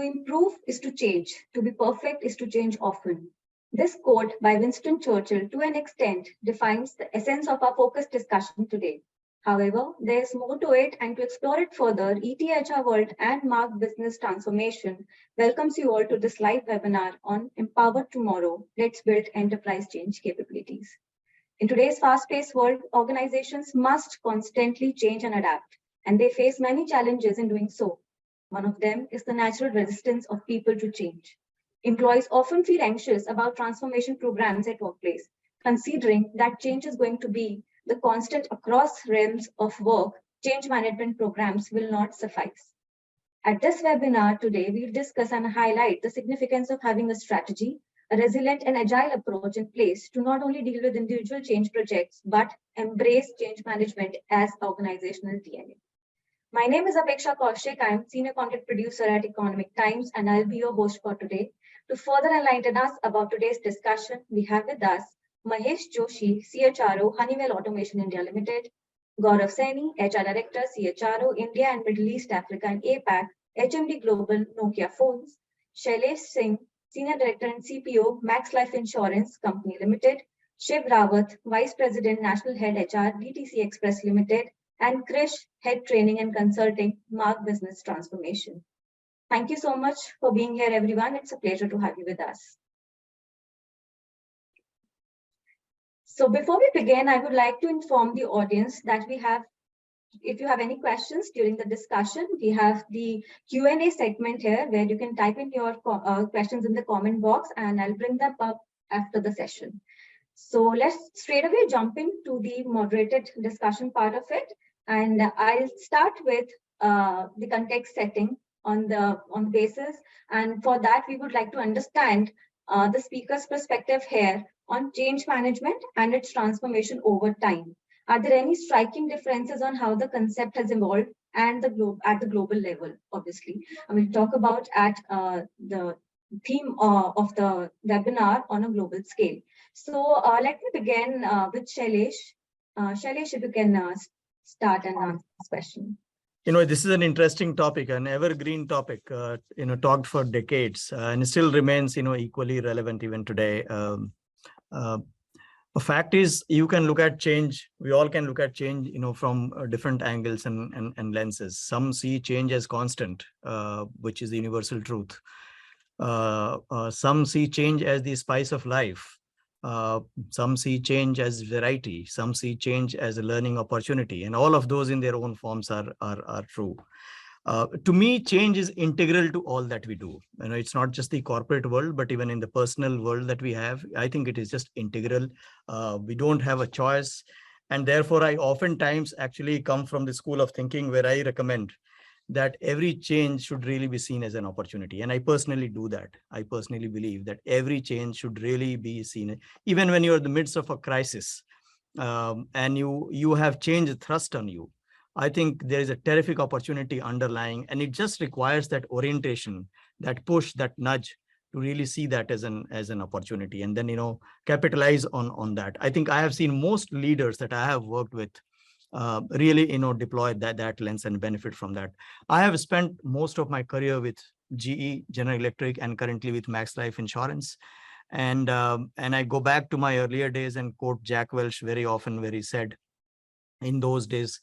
To improve is to change. To be perfect is to change often. This quote by Winston Churchill, to an extent, defines the essence of our focused discussion today. However, there is more to it, and to explore it further, ETHR World and Mark Business Transformation welcomes you all to this live webinar on Empower Tomorrow, Let's Build Enterprise Change Capabilities. In today's fast-paced world, organizations must constantly change and adapt, and they face many challenges in doing so. One of them is the natural resistance of people to change. Employees often feel anxious about transformation programs at workplace, considering that change is going to be the constant across realms of work. Change management programs will not suffice. At this webinar today, we'll discuss and highlight the significance of having a strategy, a resilient and agile approach in place to not only deal with individual change projects, but embrace change management as organizational DNA. My name is Apeksha Kaushik. I am Senior Content Producer at Economic Times, and I'll be your host for today. To further enlighten us about today's discussion, we have with us Mahesh Joshi, CHRO, Honeywell Automation India Limited, Gaurav Saini, HR Director, CHRO, India and Middle East, Africa and APAC, HMD Global, Nokia Phones, Shailesh Singh, Senior Director and CPO, Max Life Insurance Company Limited, Shiv Rawat, Vice President, National Head HR, DTC Express Limited, and Krish, Head Training and Consulting, Mark Business Transformation. Thank you so much for being here, everyone. It's a pleasure to have you with us. So before we begin, I would like to inform the audience that we have, if you have any questions during the discussion, we have the Q&A segment here where you can type in your questions in the comment box and I'll bring them up after the session. So let's straight away jump into the moderated discussion part of it. And I'll start with the context setting on the basis. And for that, we would like to understand the speaker's perspective here on change management and its transformation over time. Are there any striking differences on how the concept has evolved and at the global level, obviously? And we'll talk about at the theme of the webinar on a global scale. So let me begin with Shailesh. Shailesh, if you can start and answer this question. You know, this is an interesting topic, an evergreen topic, talked for decades and still remains, equally relevant even today. The fact is, you can look at change. We all can look at change, from different angles and lenses. Some see change as constant, which is the universal truth. Some see change as the spice of life. Some see change as variety. Some see change as a learning opportunity, and all of those in their own forms are true. To me, change is integral to all that we do. It's not just the corporate world, but even in the personal world that we have, I think it is just integral. We don't have a choice. And therefore, I oftentimes actually come from the school of thinking where I recommend that every change should really be seen as an opportunity. And I personally do that. I personally believe that every change should really be seen, even when you're in the midst of a crisis and you have change thrust on you. I think there is a terrific opportunity underlying, and it just requires that orientation, that push, that nudge to really see that as an opportunity, and then capitalize on that. I think I have seen most leaders that I have worked with really deploy that lens and benefit from that. I have spent most of my career with GE, General Electric, and currently with Max Life Insurance. And I go back to my earlier days and quote Jack Welch very often, where he said, in those days,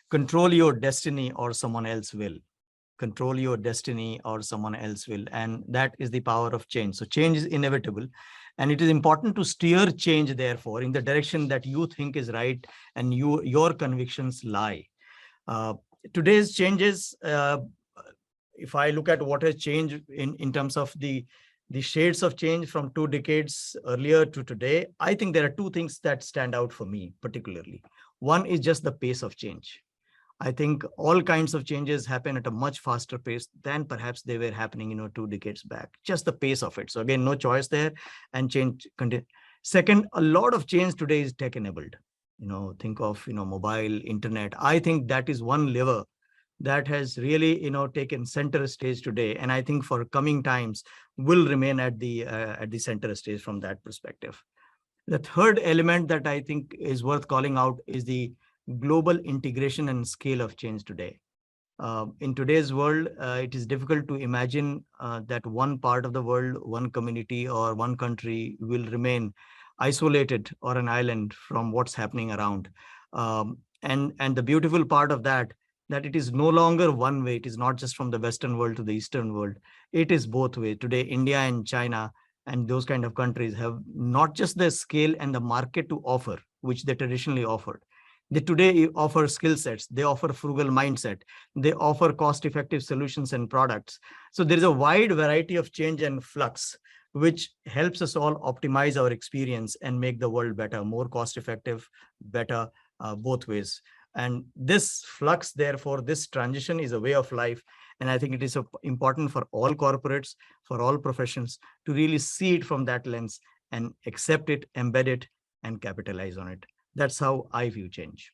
control your destiny or someone else will. Control your destiny or someone else will. And that is the power of change. So change is inevitable. And it is important to steer change, therefore, in the direction that you think is right and your convictions lie. Today's changes, if I look at what has changed in terms of the shades of change from 2 decades earlier to today, I think there are 2 things that stand out for me particularly. One is just the pace of change. I think all kinds of changes happen at a much faster pace than perhaps they were happening, 2 decades back. Just the pace of it. So again, no choice there, and change continue. Second, a lot of change today is tech-enabled. Think of mobile, internet. I think that is one lever that has really taken center stage today, and I think for coming times will remain at the center stage from that perspective. The third element that I think is worth calling out is the global integration and scale of change today. In today's world, it is difficult to imagine that one part of the world, one community or one country will remain isolated or an island from what's happening around. And the beautiful part of that it is no longer one way. It is not just from the Western world to the Eastern world. It is both way. Today, India and China and those kind of countries have not just the scale and the market to offer, which they traditionally offered. They today offer skill sets. They offer frugal mindset. They offer cost-effective solutions and products. So there is a wide variety of change and flux, which helps us all optimize our experience and make the world better, more cost-effective, better, both ways. And this flux, therefore, this transition is a way of life. And I think it is important for all corporates, for all professions to really see it from that lens and accept it, embed it, and capitalize on it. That's how I view change.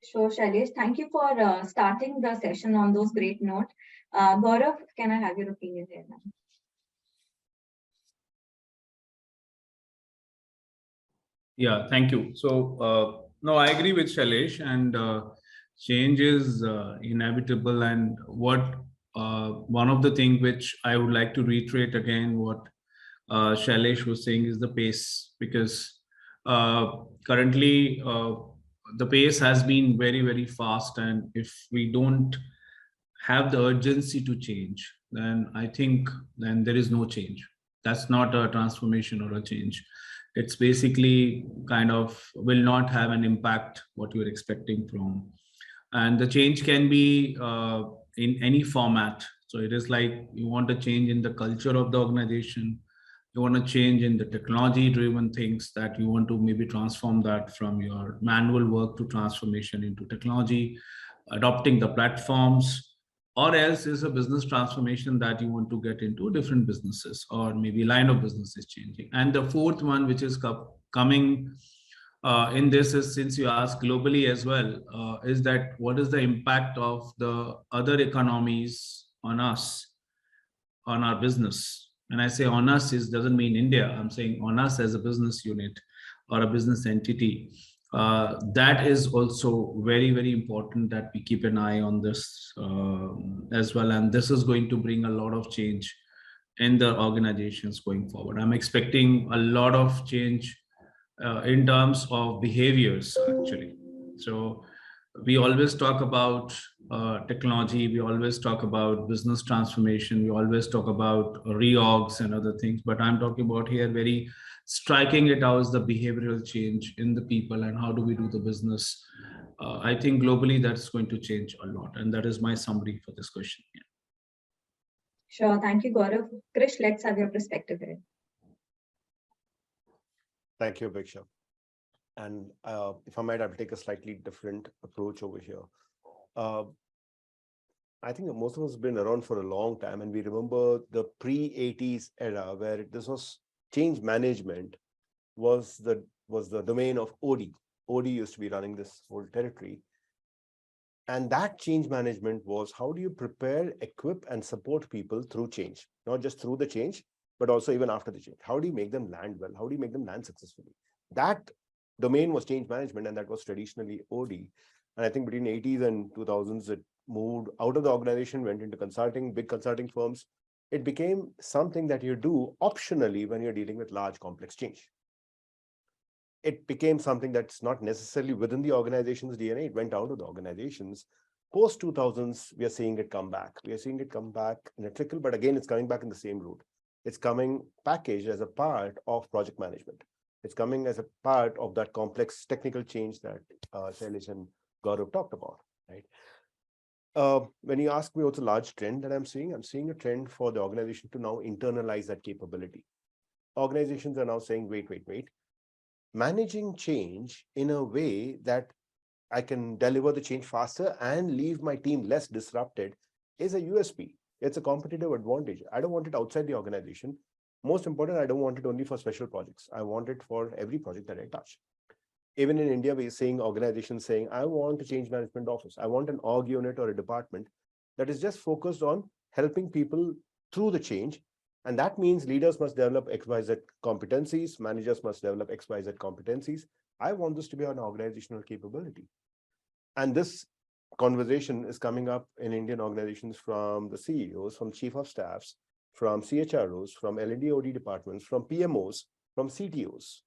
Sure, Shailesh. Thank you for starting the session on those great notes. Gaurav, can I have your opinion here now? Yeah, thank you. So, no, I agree with Shailesh, and change is inevitable. And one of the things which I would like to reiterate again, what Shailesh was saying, is the pace, because currently the pace has been very, very fast. And if we don't have the urgency to change, then I think then there is no change. That's not a transformation or a change. It's basically kind of will not have an impact what you're expecting from. And the change can be in any format. So it is like you want to change in the culture of the organization, you want to change in the technology driven things, that you want to maybe transform that from your manual work to transformation into technology, adopting the platforms, or else is a business transformation that you want to get into different businesses, or maybe line of business is changing. And the fourth one, which is coming in this, is, since you asked globally as well, is that what is the impact of the other economies on us, on our business? When I say on us, it doesn't mean India. I'm saying on us as a business unit or a business entity. That is also very, very important that we keep an eye on this as well. And this is going to bring a lot of change in the organizations going forward. I'm expecting a lot of change in terms of behaviors, actually. So we always talk about technology, we always talk about business transformation, we always talk about reorgs and other things, but I'm talking about here very striking it out as the behavioral change in the people and how do we do the business. I think globally that's going to change a lot, and that is my summary for this question. Yeah. Sure, thank you, Gaurav. Krish, let's have your perspective here. Thank you, Bhiksha. And if I might, I'll take a slightly different approach over here. I think most of us have been around for a long time, and we remember the pre-80s era where this was change management was the domain of OD. OD used to be running this whole territory. And that change management was, how do you prepare, equip, and support people through change? Not just through the change, but also even after the change. How do you make them land well? How do you make them land successfully? That domain was change management, and that was traditionally OD. And I think between 80s and 2000s, it moved out of the organization, went into consulting, big consulting firms. It became something that you do optionally when you're dealing with large, complex change. It became something that's not necessarily within the organization's DNA. It went out of the organizations. Post 2000s, we are seeing it come back. We are seeing it come back in a trickle, but again, it's coming back in the same route. It's coming packaged as a part of project management. It's coming as a part of that complex technical change that Shailesh and Gaurav talked about, right? When you ask me what's a large trend that I'm seeing a trend for the organization to now internalize that capability. Organizations are now saying, wait. Managing change in a way that I can deliver the change faster and leave my team less disrupted is a USP. It's a competitive advantage. I don't want it outside the organization. Most important, I don't want it only for special projects. I want it for every project that I touch. Even in India, we're seeing organizations saying, I want a change management office. I want an org unit or a department that is just focused on helping people through the change. And that means leaders must develop XYZ competencies, managers must develop XYZ competencies. I want this to be an organizational capability. And this conversation is coming up in Indian organizations from the CEOs, from chief of staffs, from CHROs, from L&D OD departments, from PMOs, from CTOs.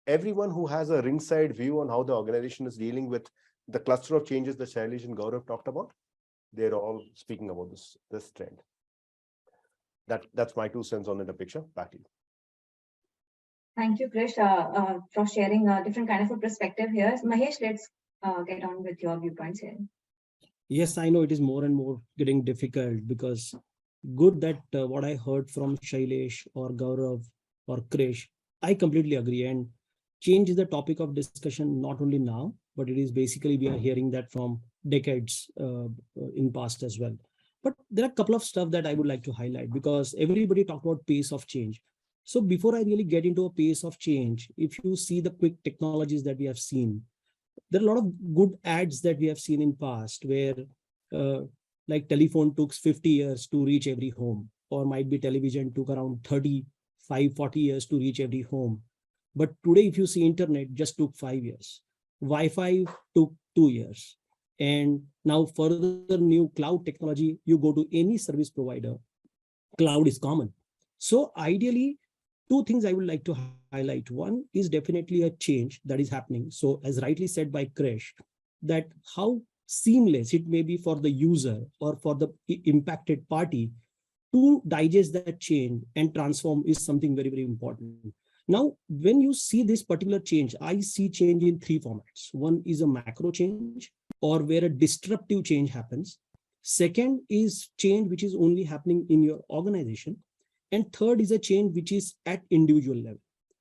Everyone who has a ringside view on how the organization is dealing with the cluster of changes that Shailesh and Gaurav talked about, they're all speaking about this trend. That's my 2 cents on the picture. Back to you. Thank you, Krish, for sharing a different kind of a perspective here. Mahesh, let's get on with your viewpoints here. Yes, I know it is more and more getting difficult, because good that what I heard from Shailesh or Gaurav or Krish, I completely agree. And change is the topic of discussion not only now, but it is basically we are hearing that from decades in past as well. But there are a couple of stuff that I would like to highlight, because everybody talked about pace of change. So before I really get into a pace of change, if you see the quick technologies that we have seen, there are a lot of good ads that we have seen in past where like telephone took 50 years to reach every home, or might be television took around 35, 40 years to reach every home. But today, if you see internet just took 5 years, Wi-Fi took 2 years. And now further new cloud technology, you go to any service provider, cloud is common. So ideally, 2 things I would like to highlight. One is definitely a change that is happening. So as rightly said by Krish, that how seamless it may be for the user or for the impacted party to digest that change and transform is something very, very important. Now, when you see this particular change, I see change in 3 formats. One is a macro change, or where a disruptive change happens. Second is change which is only happening in your organization. And third is a change which is at individual level.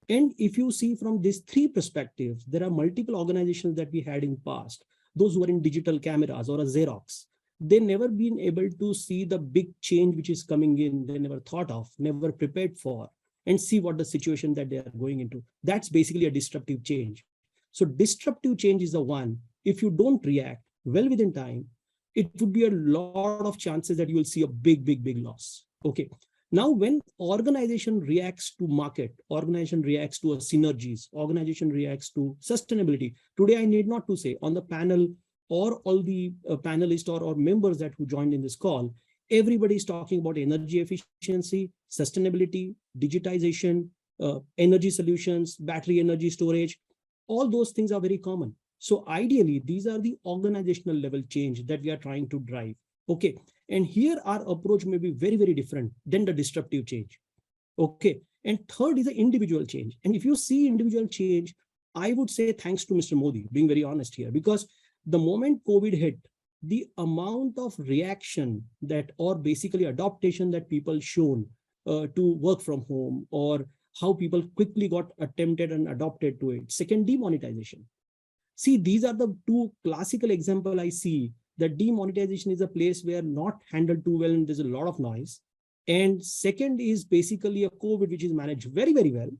And if you see from these 3 perspectives, there are multiple organizations that we had in past, those who are in digital cameras or a Xerox, they never been able to see the big change which is coming in, they never thought of, never prepared for, and see what the situation that they are going into. That's basically a disruptive change. So disruptive change is the one, if you don't react well within time, it would be a lot of chances that you will see a big loss. Okay. Now, when organization reacts to market, organization reacts to synergies, organization reacts to sustainability. Today, I need not to say on the panel or all the panelists or members that who joined in this call, everybody is talking about energy efficiency, sustainability, digitization, energy solutions, battery energy storage. All those things are very common. So ideally, these are the organizational level change that we are trying to drive. Okay. And here our approach may be very, very different than the disruptive change. Okay. And third is the individual change. And if you see individual change, I would say thanks to Mr. Modi, being very honest here, because the moment COVID hit, the amount of reaction that, or basically adaptation that people shown to work from home, or how people quickly got attempted and adopted to it. Second, demonetization. See, these are the 2 classical examples I see, that demonetization is a place where not handled too well and there's a lot of noise. And second is basically a COVID which is managed very, very well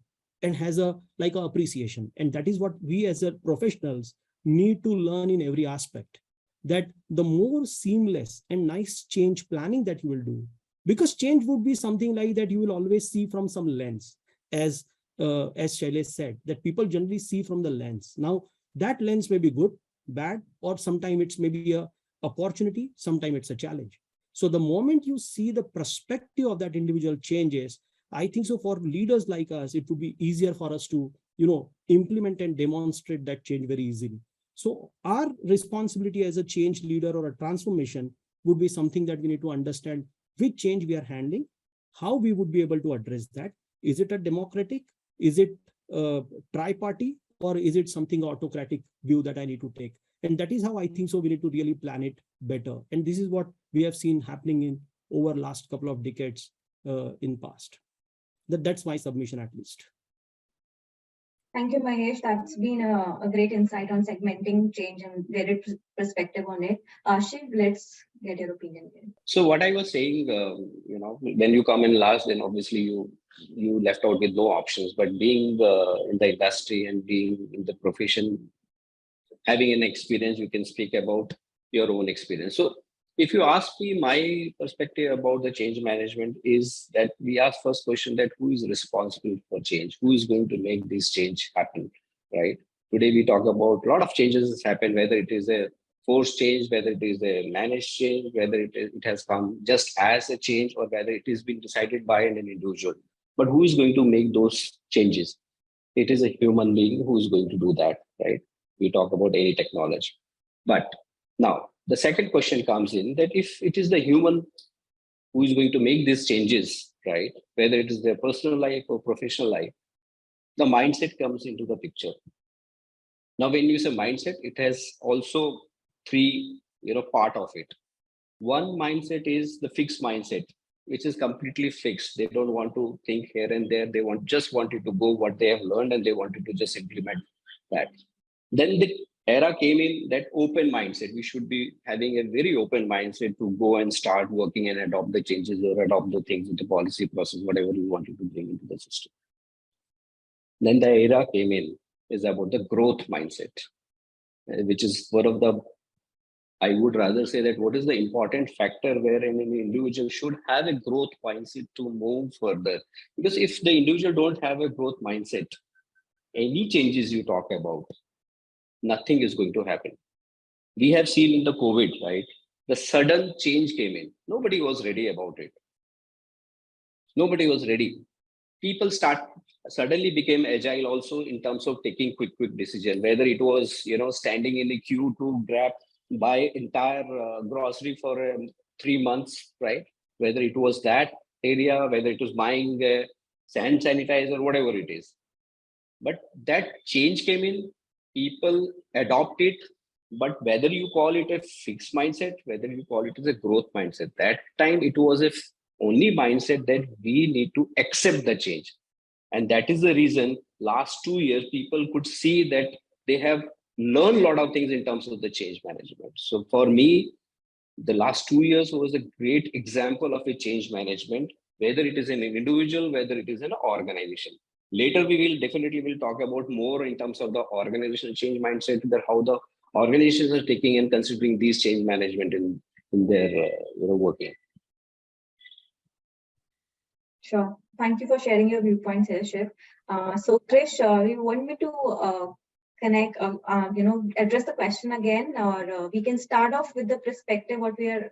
and has a like a appreciation. And that is what we as a professionals need to learn in every aspect, that the more seamless and nice change planning that you will do, because change would be something like that you will always see from some lens, as Shailesh said, that people generally see from the lens. Now, that lens may be good, bad, or sometimes it's maybe a opportunity, sometimes it's a challenge. So the moment you see the perspective of that individual changes, I think so for leaders like us, it would be easier for us to, implement and demonstrate that change very easily. So our responsibility as a change leader or a transformation would be something that we need to understand which change we are handling, how we would be able to address that. Is it a democratic? Is it tri-party? Or is it something autocratic view that I need to take? And that is how I think so we need to really plan it better. And this is what we have seen happening in over last couple of decades in past. That's my submission at least. Thank you, Mahesh. That's been a great insight on segmenting change and their perspective on it. Shiv, let's get your opinion here. So what I was saying, when you come in last, then obviously you left out with no options. But being in the industry and being in the profession, having an experience, you can speak about your own experience. So if you ask me, my perspective about the change management is that we ask first question that who is responsible for change? Who is going to make this change happen, right? Today we talk about a lot of changes has happened, whether it is a forced change, whether it is a managed change, whether it has come just as a change, or whether it has been decided by an individual. But who is going to make those changes? It is a human being who is going to do that, right? We talk about any technology. But now the second question comes in, that if it is the human who is going to make these changes, right, whether it is their personal life or professional life, the mindset comes into the picture. Now, when you say mindset, it has also three, part of it. One mindset is the fixed mindset, which is completely fixed. They don't want to think here and there. They just wanted to go what they have learned, and they wanted to just implement that. Then the era came in, that open mindset. We should be having a very open mindset to go and start working and adopt the changes or adopt the things in the policy process, whatever we wanted to bring into the system. Then the era came in is about the growth mindset, which is one of the, I would rather say that what is the important factor wherein an individual should have a growth mindset to move further. Because if the individual don't have a growth mindset, any changes you talk about, nothing is going to happen. We have seen in the COVID, right? The sudden change came in. Nobody was ready about it. Nobody was ready. People suddenly became agile also in terms of taking quick decision, whether it was, standing in the queue to buy entire grocery for 3 months, right? Whether it was that area, whether it was buying hand sanitizer, whatever it is. But that change came in, people adopt it, but whether you call it a fixed mindset, whether you call it as a growth mindset, that time it was a only mindset that we need to accept the change. And that is the reason last 2 years, people could see that they have learned a lot of things in terms of the change management. So for me, the last 2 years was a great example of a change management, whether it is an individual, whether it is an organization. Later, we will definitely talk about more in terms of the organizational change mindset, that how the organizations are taking and considering these change management in their working. Sure. Thank you for sharing your viewpoints here, Shiv. So, Krish, you want me to connect, address the question again, or we can start off with the perspective. What we are,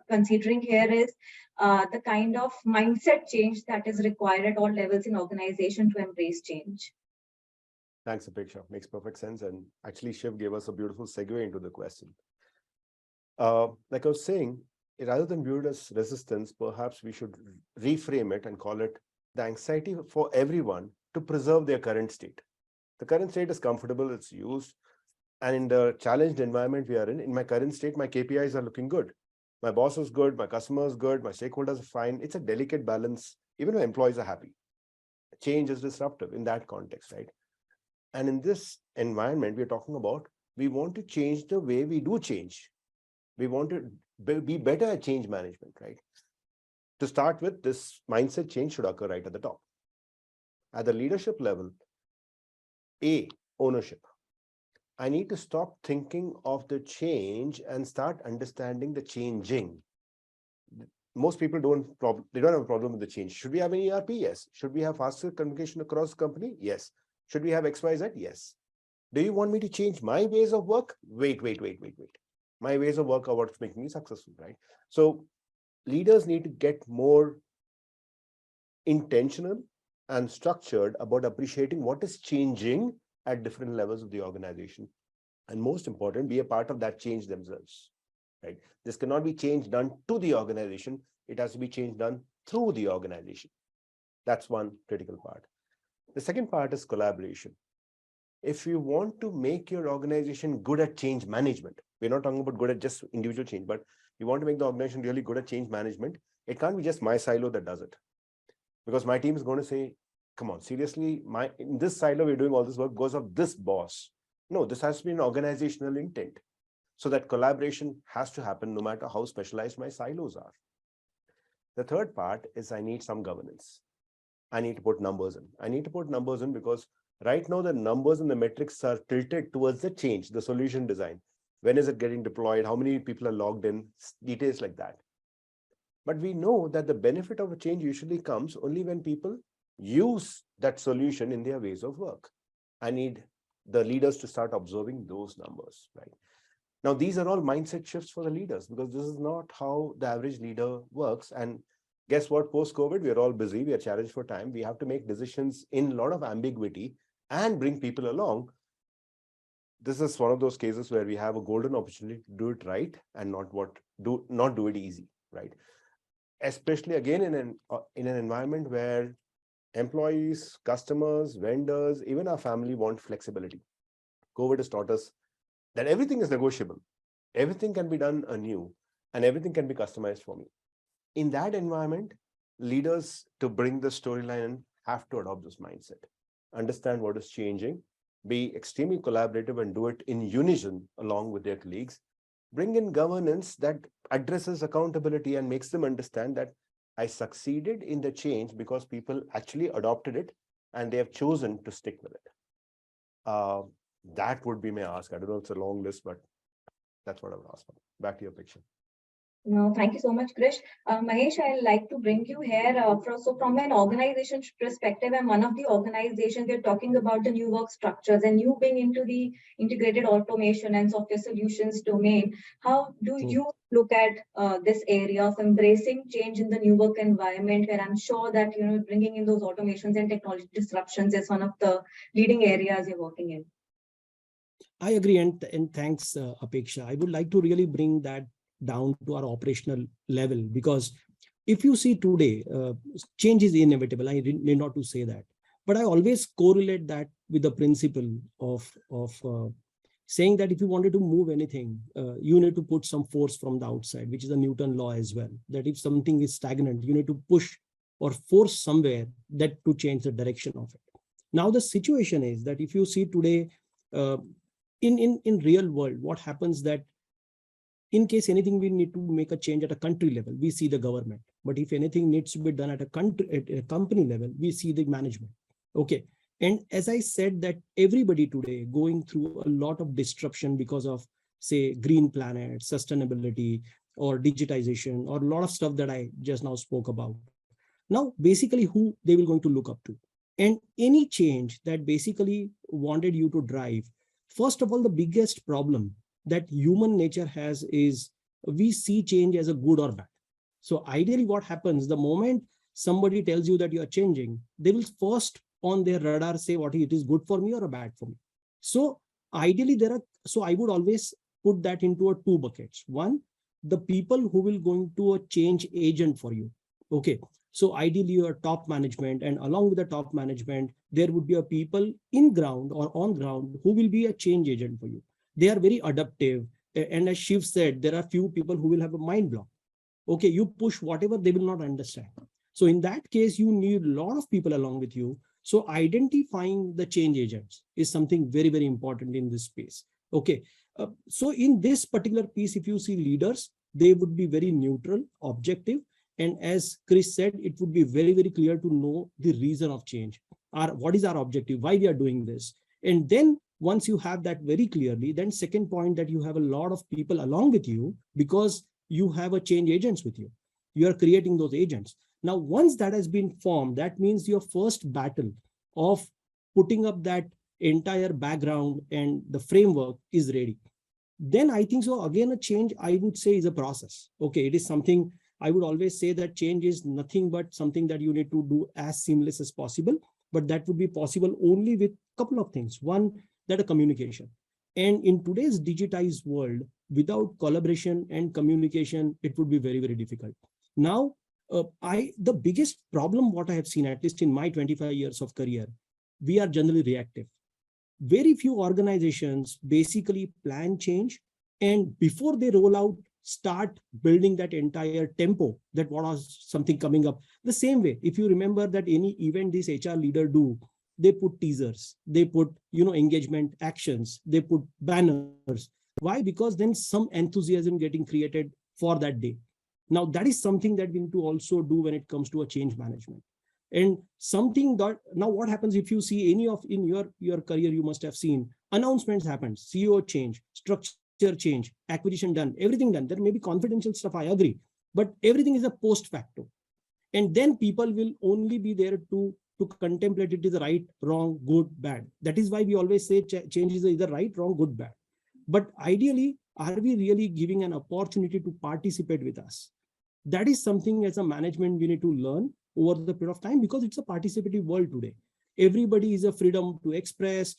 considering here is the kind of mindset change that is required at all levels in organization to embrace change. Thanks, Apeksha. Makes perfect sense. And actually, Shiv gave us a beautiful segue into the question. Like I was saying, rather than viewed as resistance, perhaps we should reframe it and call it the anxiety for everyone to preserve their current state. The current state is comfortable, it's used. And in the challenged environment we are in my current state, my KPIs are looking good. My boss is good, my customer is good, my stakeholders are fine. It's a delicate balance. Even my employees are happy. Change is disruptive in that context, right? And in this environment, we're talking about, we want to change the way we do change. We want to be better at change management, right? To start with, this mindset change should occur right at the top. At the leadership level, ownership. I need to stop thinking of the change and start understanding the changing. Most people don't have a problem with the change. Should we have an ERP? Yes. Should we have faster communication across the company? Yes. Should we have XYZ? Yes. Do you want me to change my ways of work? Wait. My ways of work are what's making me successful, right? So leaders need to get more intentional and structured about appreciating what is changing at different levels of the organization. And most important, be a part of that change themselves, right? This cannot be change done to the organization. It has to be change done through the organization. That's one critical part. The second part is collaboration. If you want to make your organization good at change management, we're not talking about good at just individual change, but you want to make the organization really good at change management, it can't be just my silo that does it. Because my team is going to say, come on, seriously, in this silo, we're doing all this work because of this boss. No, this has to be an organizational intent. So that collaboration has to happen no matter how specialized my silos are. The third part is I need some governance. I need to put numbers in. I need to put numbers in because right now the numbers and the metrics are tilted towards the change, the solution design. When is it getting deployed? How many people are logged in? Details like that. But we know that the benefit of a change usually comes only when people use that solution in their ways of work. I need the leaders to start observing those numbers, right? Now, these are all mindset shifts for the leaders, because this is not how the average leader works. And guess what? Post-COVID, we are all busy. We are challenged for time. We have to make decisions in a lot of ambiguity and bring people along. This is one of those cases where we have a golden opportunity to do it right and not do it easy, right? Especially again in an environment where employees, customers, vendors, even our family want flexibility. COVID has taught us that everything is negotiable, everything can be done anew, and everything can be customized for me. In that environment, leaders, to bring the storyline, have to adopt this mindset, understand what is changing, be extremely collaborative and do it in unison along with their colleagues, bring in governance that addresses accountability and makes them understand that I succeeded in the change because people actually adopted it and they have chosen to stick with it. That would be my ask. I don't know, it's a long list, but that's what I would ask for. Back to your picture. No, thank you so much, Krish. Mahesh, I'd like to bring you here. From an organization perspective, and one of the organizations, we're talking about the new work structures, and you being into the integrated automation and software solutions domain. How do you look at this area of embracing change in the new work environment, where I'm sure that bringing in those automations and technology disruptions is one of the leading areas you're working in? I agree, and thanks, Apeksha. I would like to really bring that down to our operational level, because if you see today, change is inevitable. I need not to say that, but I always correlate that with the principle of saying that if you wanted to move anything, you need to put some force from the outside, which is a Newton law as well. That if something is stagnant, you need to push or force somewhere that to change the direction of it. Now the situation is that if you see today, in real world, what happens that in case anything we need to make a change at a country level, we see the government. But if anything needs to be done at a company level, we see the management. Okay. And as I said, that everybody today going through a lot of disruption because of, say, green planet, sustainability, or digitization, or a lot of stuff that I just now spoke about. Now, basically, who they will going to look up to. And any change that basically wanted you to drive, first of all, the biggest problem that human nature has is we see change as a good or bad. So ideally what happens, the moment somebody tells you that you are changing, they will first on their radar say what it is good for me or a bad for me. So ideally so I would always put that into two buckets. One, the people who will going to a change agent for you. Okay. So ideally your top management, and along with the top management, there would be a people in ground or on ground who will be a change agent for you. They are very adaptive. And as Shiv said, there are few people who will have a mind block. Okay, you push whatever, they will not understand. So in that case, you need a lot of people along with you. So identifying the change agents is something very, very important in this space. Okay, so in this particular piece, if you see leaders, they would be very neutral, objective. And as Chris said, it would be very, very clear to know the reason of change. What is our objective, why we are doing this. And then once you have that very clearly, then second point, that you have a lot of people along with you because you have a change agents with you. You are creating those agents. Now, once that has been formed, that means your first battle of putting up that entire background and the framework is ready. Then I think so, again, a change, I would say, is a process. Okay, it is something I would always say that change is nothing but something that you need to do as seamless as possible. But that would be possible only with a couple of things. One, that a communication. And in today's digitized world, without collaboration and communication, it would be very, very difficult. Now, the biggest problem, what I have seen, at least in my 25 years of career, we are generally reactive. Very few organizations basically plan change, and before they roll out, start building that entire tempo, that what was something coming up. The same way, if you remember that any event this HR leader do, they put teasers, they put, engagement actions, they put banners. Why? Because then some enthusiasm getting created for that day. Now that is something that we need to also do when it comes to a change management. And something that, now what happens if you see any of in your career, you must have seen announcements happen, CEO change, structure change, acquisition done, everything done. There may be confidential stuff, I agree, but everything is a post facto. And then people will only be there to contemplate it is right, wrong, good, bad. That is why we always say change is either right, wrong, good, bad. But ideally, are we really giving an opportunity to participate with us? That is something as a management we need to learn over the period of time, because it's a participative world today. Everybody is a freedom to express.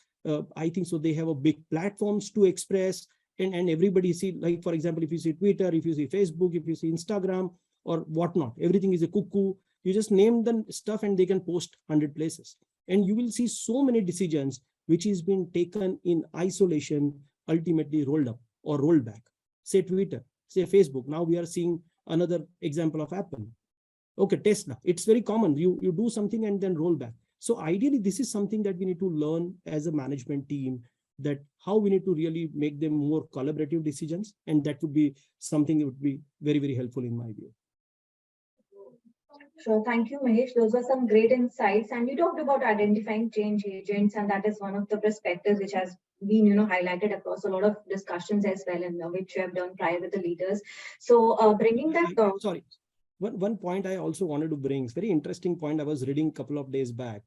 I think so. They have a big platforms to express, and everybody see, like, for example, if you see Twitter, if you see Facebook, if you see Instagram or whatnot, everything is a cuckoo. You just name the stuff and they can post 100 places. And you will see so many decisions which is being taken in isolation, ultimately rolled up or rolled back. Say Twitter, say Facebook. Now we are seeing another example of Apple. Okay, Tesla. It's very common. You do something and then roll back. So ideally, this is something that we need to learn as a management team, that how we need to really make them more collaborative decisions. And that would be something that would be very, very helpful in my view. So thank you, Mahesh. Those were some great insights. And you talked about identifying change agents, and that is one of the perspectives which has been, highlighted across a lot of discussions as well, and which you have done prior with the leaders. So bringing that. Sorry. One point I also wanted to bring, it's very interesting point I was reading a couple of days back.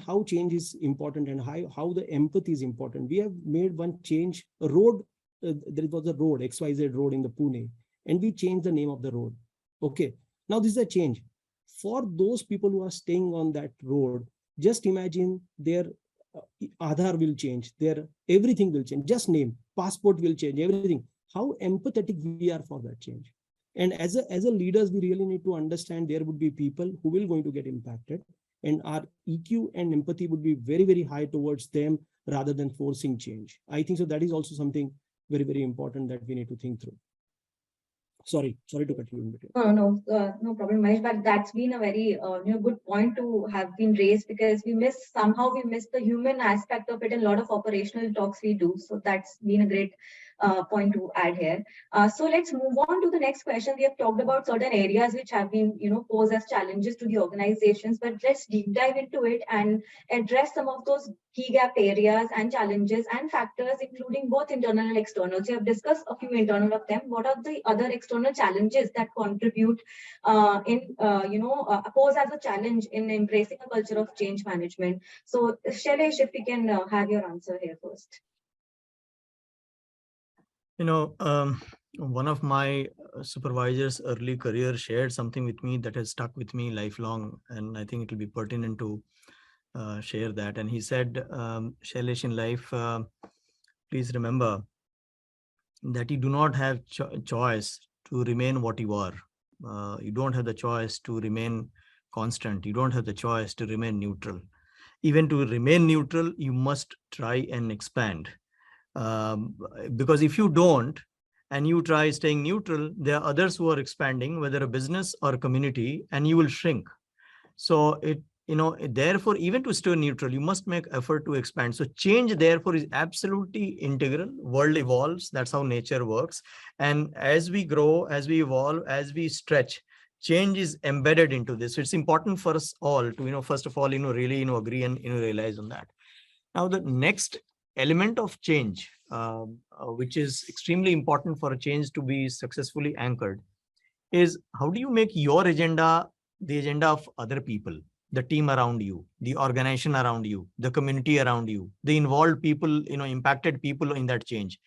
How change is important and how the empathy is important. We have made one change, a road, there was a road, XYZ road in the Pune, and we changed the name of the road. Okay, now this is a change. For those people who are staying on that road, just imagine their Aadhaar will change, their everything will change, just name, passport will change, everything. How empathetic we are for that change. And as a leaders, we really need to understand there would be people who will going to get impacted, and our EQ and empathy would be very, very high towards them rather than forcing change. I think so. That is also something very, very important that we need to think through. Sorry to cut you in between. No problem, Mahesh. But that's been a very good point to have been raised, because we miss the human aspect of it in a lot of operational talks we do. So that's been a great point to add here. So let's move on to the next question. We have talked about certain areas which have been posed as challenges to the organizations, but let's deep dive into it and address some of those key gap areas and challenges and factors, including both internal and external. So you have discussed a few internal of them. What are the other external challenges that contribute pose as a challenge in embracing a culture of change management? So Shailesh, if we can have your answer here first. One of my supervisors early career shared something with me that has stuck with me lifelong, and I think it will be pertinent to share that. And he said, Shailesh, in life, please remember that you do not have choice to remain what you are. You don't have the choice to remain constant. You don't have the choice to remain neutral. Even to remain neutral, you must try and expand. Because if you don't, and you try staying neutral, there are others who are expanding, whether a business or a community, and you will shrink. So therefore, even to stay neutral, you must make effort to expand. So change, therefore, is absolutely integral. World evolves. That's how nature works. And as we grow, as we evolve, as we stretch, change is embedded into this. So it's important for us all to, first of all, really, agree and, realize on that. Now, the next element of change, which is extremely important for a change to be successfully anchored, is how do you make your agenda the agenda of other people, the team around you, the organization around you, the community around you, the involved people, impacted people in that change.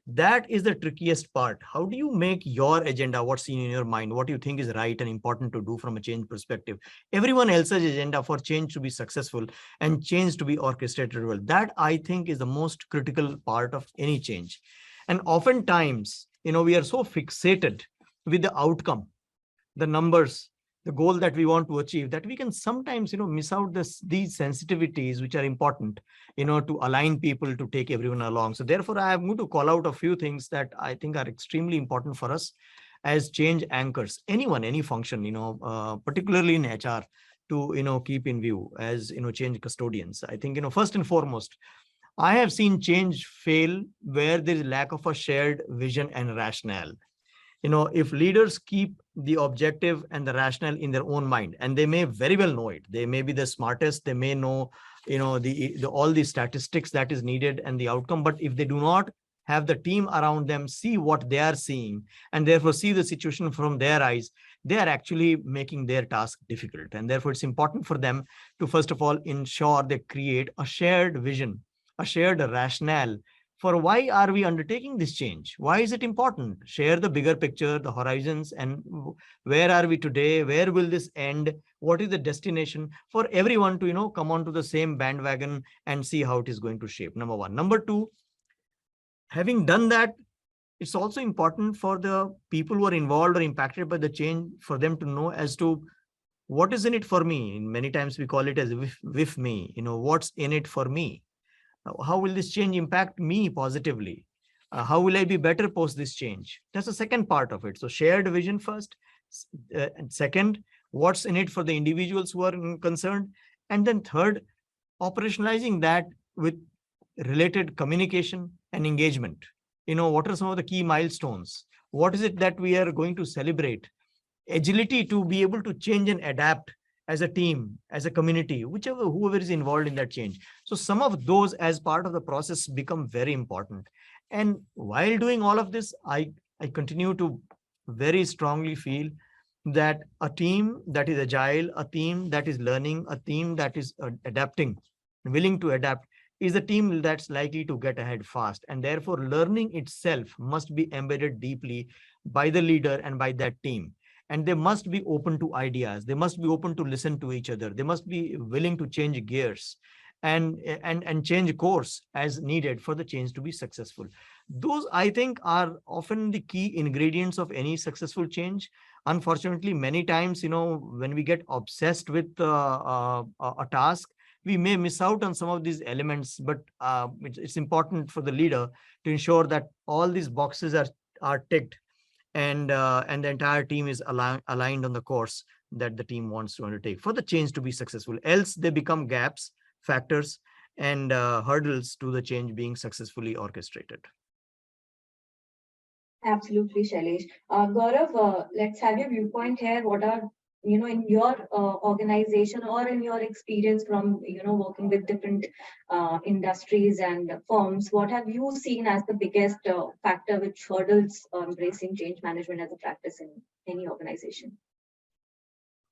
That is the trickiest part. How do you make your agenda, what's in your mind, what you think is right and important to do from a change perspective, everyone else's agenda for change to be successful and change to be orchestrated well? That, I think, is the most critical part of any change. And oftentimes, we are so fixated with the outcome, the numbers, the goal that we want to achieve, that we can sometimes, miss out these sensitivities which are important, to align people, to take everyone along. So therefore, I am going to call out a few things that I think are extremely important for us as change anchors, anyone, any function, particularly in HR, to keep in view as, change custodians. I think, first and foremost, I have seen change fail where there is lack of a shared vision and rationale. If leaders keep the objective and the rationale in their own mind, and they may very well know it, they may be the smartest, they may know, all the statistics that is needed and the outcome, but if they do not have the team around them see what they are seeing, and therefore see the situation from their eyes, they are actually making their task difficult. And therefore, it's important for them to, first of all, ensure they create a shared vision, a shared rationale for why are we undertaking this change? Why is it important? Share the bigger picture, the horizons, and where are we today? Where will this end? What is the destination for everyone to, come onto the same bandwagon and see how it is going to shape? Number one. Number two, having done that, it's also important for the people who are involved or impacted by the change for them to know as to what is in it for me. Many times we call it as with me, what's in it for me? How will this change impact me positively? How will I be better post this change? That's the second part of it. So shared vision first. And second, what's in it for the individuals who are concerned? And then third, operationalizing that with related communication and engagement. What are some of the key milestones? What is it that we are going to celebrate? Agility to be able to change and adapt as a team, as a community, whoever is involved in that change. So some of those as part of the process become very important. And while doing all of this, I continue to very strongly feel that a team that is agile, a team that is learning, a team that is adapting, willing to adapt, is a team that's likely to get ahead fast. And therefore, learning itself must be embedded deeply by the leader and by that team. And they must be open to ideas. They must be open to listen to each other. They must be willing to change gears and change course as needed for the change to be successful. Those, I think, are often the key ingredients of any successful change. Unfortunately, many times, when we get obsessed with a task, we may miss out on some of these elements, but it's important for the leader to ensure that all these boxes are ticked and the entire team is aligned on the course that the team wants to undertake for the change to be successful. Else they become gaps, factors, and hurdles to the change being successfully orchestrated. Absolutely, Shailesh. Gaurav, let's have your viewpoint here. What are, in your organization or in your experience from, working with different industries and firms, what have you seen as the biggest factor which hurdles embracing change management as a practice in any organization?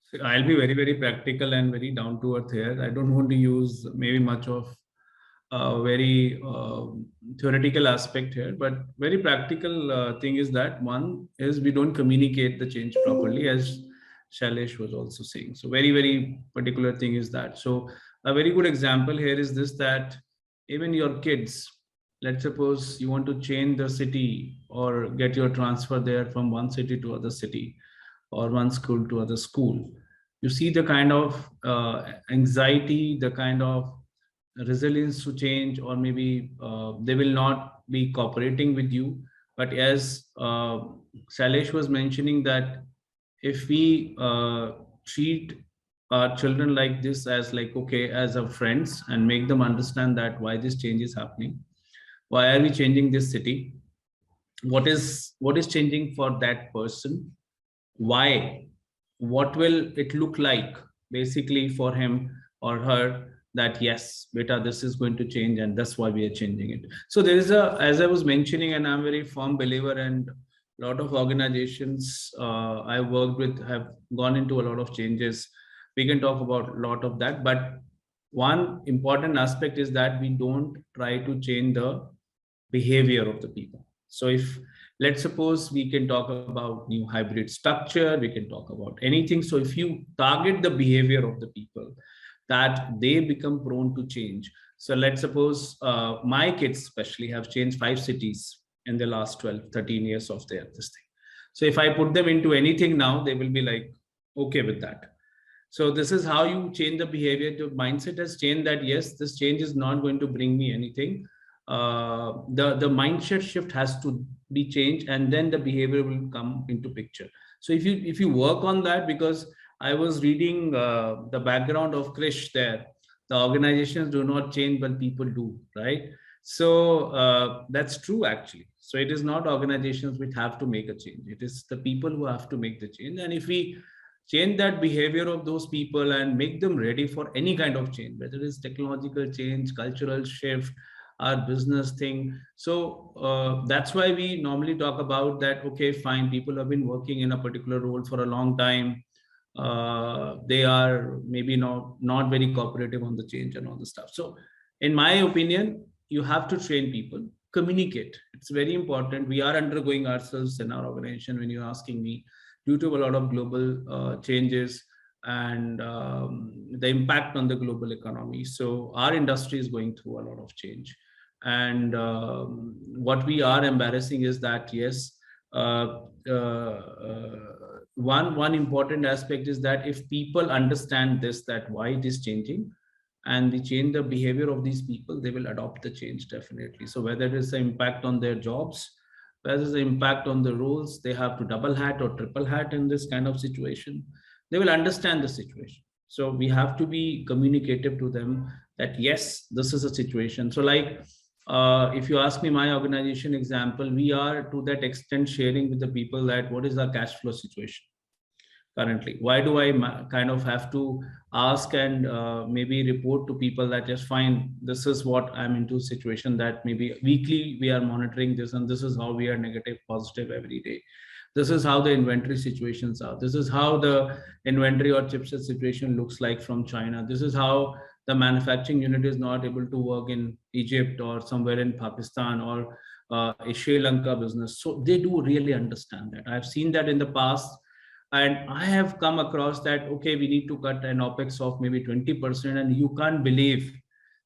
So I'll be very, very practical and very down to earth here. I don't want to use maybe much of a very theoretical aspect here, but very practical thing is that one is we don't communicate the change properly, as Shailesh was also saying. So very, very particular thing is that. So a very good example here is this, that even your kids, let's suppose you want to change the city or get your transfer there from one city to other city or one school to other school. You see the kind of anxiety, the kind of resilience to change, or maybe they will not be cooperating with you. But as Shailesh was mentioning, that if we treat our children like this, as like, okay, as our friends, and make them understand that why this change is happening, why are we changing this city, what is changing for that person, why, what will it look like basically for him or her, that yes, beta, this is going to change and that's why we are changing it. So there is as I was mentioning, and I'm very firm believer, and a lot of organizations I worked with have gone into a lot of changes. We can talk about a lot of that, but one important aspect is that we don't try to change the behavior of the people. So if, let's suppose, we can talk about new hybrid structure, we can talk about anything. So if you target the behavior of the people, that they become prone to change. So let's suppose my kids especially have changed 5 cities in the last 12, 13 years of this thing. So if I put them into anything now, they will be like, okay with that. So this is how you change the behavior. The mindset has changed that, yes, this change is not going to bring me anything. The mindset shift has to be changed, and then the behavior will come into picture. So if you work on that, because I was reading the background of Krish there, the organizations do not change but people do, right? So that's true actually. So it is not organizations which have to make a change, it is the people who have to make the change. And if we change that behavior of those people and make them ready for any kind of change, whether it's technological change, cultural shift, our business thing. So that's why we normally talk about that, okay, fine, people have been working in a particular role for a long time. They are maybe not very cooperative on the change and all the stuff. So in my opinion, you have to train people. communicate. It's very important. We are undergoing ourselves in our organization, when you're asking me, due to a lot of global changes and the impact on the global economy. So our industry is going through a lot of change. And what we are embarrassing is that, yes, one important aspect is that if people understand this, that why it is changing, and they change the behavior of these people, they will adopt the change definitely. So whether it is the impact on their jobs, whether it's the impact on the roles, they have to double hat or triple hat in this kind of situation, they will understand the situation. So we have to be communicative to them that yes, this is a situation. So like, if you ask me my organization example, we are to that extent sharing with the people that what is our cash flow situation currently. Why do I kind of have to ask and maybe report to people that just fine, this is what I'm into situation, that maybe weekly we are monitoring this, and this is how we are negative, positive every day. This is how the inventory situations are. This is how the inventory or chipset situation looks like from China. This is how the manufacturing unit is not able to work in Egypt or somewhere in Pakistan or a Sri Lanka business. So they do really understand that. I've seen that in the past. And I have come across that, okay, we need to cut an OPEX of maybe 20%. And you can't believe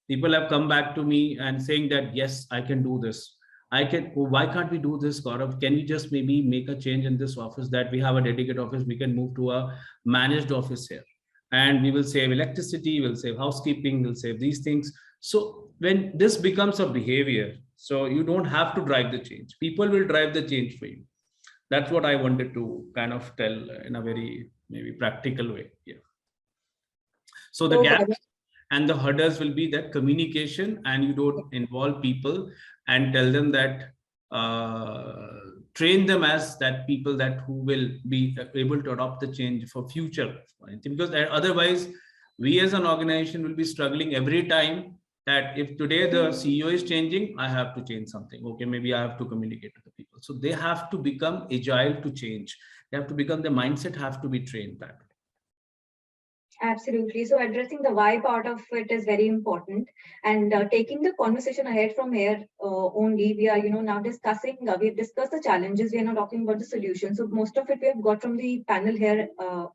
people have come back to me and saying that, yes, I can do this. Why can't we do this, Gaurav? Can we just maybe make a change in this office, that we have a dedicated office, we can move to a managed office here. And we will save electricity, we'll save housekeeping, we'll save these things. So when this becomes a behavior, so you don't have to drive the change. People will drive the change for you. That's what I wanted to kind of tell in a very maybe practical way. Yeah. So the gaps and the hurdles will be that communication, and you don't involve people and tell them that, train them as that people that who will be able to adopt the change for future. Because otherwise we as an organization will be struggling every time that if today the CEO is changing, I have to change something. Okay, maybe I have to communicate to the people. So they have to become agile to change. They have to become, the mindset have to be trained that. Absolutely. So addressing the why part of it is very important, and taking the conversation ahead from here only, we are, now discussing, we've discussed the challenges, we are now talking about the solutions. So most of it we have got from the panel here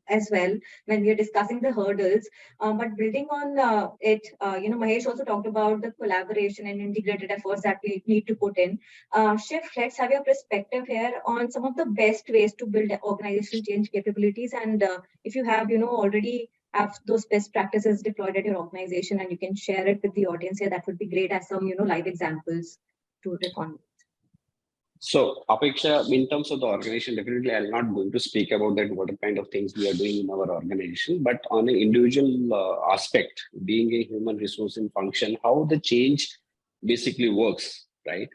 as well, when we are discussing the hurdles. But building on it, Mahesh also talked about the collaboration and integrated efforts that we need to put in. Shiv, let's have your perspective here on some of the best ways to build organizational change capabilities. And if you have, already have those best practices deployed at your organization and you can share it with the audience here, that would be great, as some, live examples to recon. So, Apeksha, in terms of the organization, definitely I'm not going to speak about that, what kind of things we are doing in our organization, but on an individual aspect, being a human resource in function, how the change basically works, right?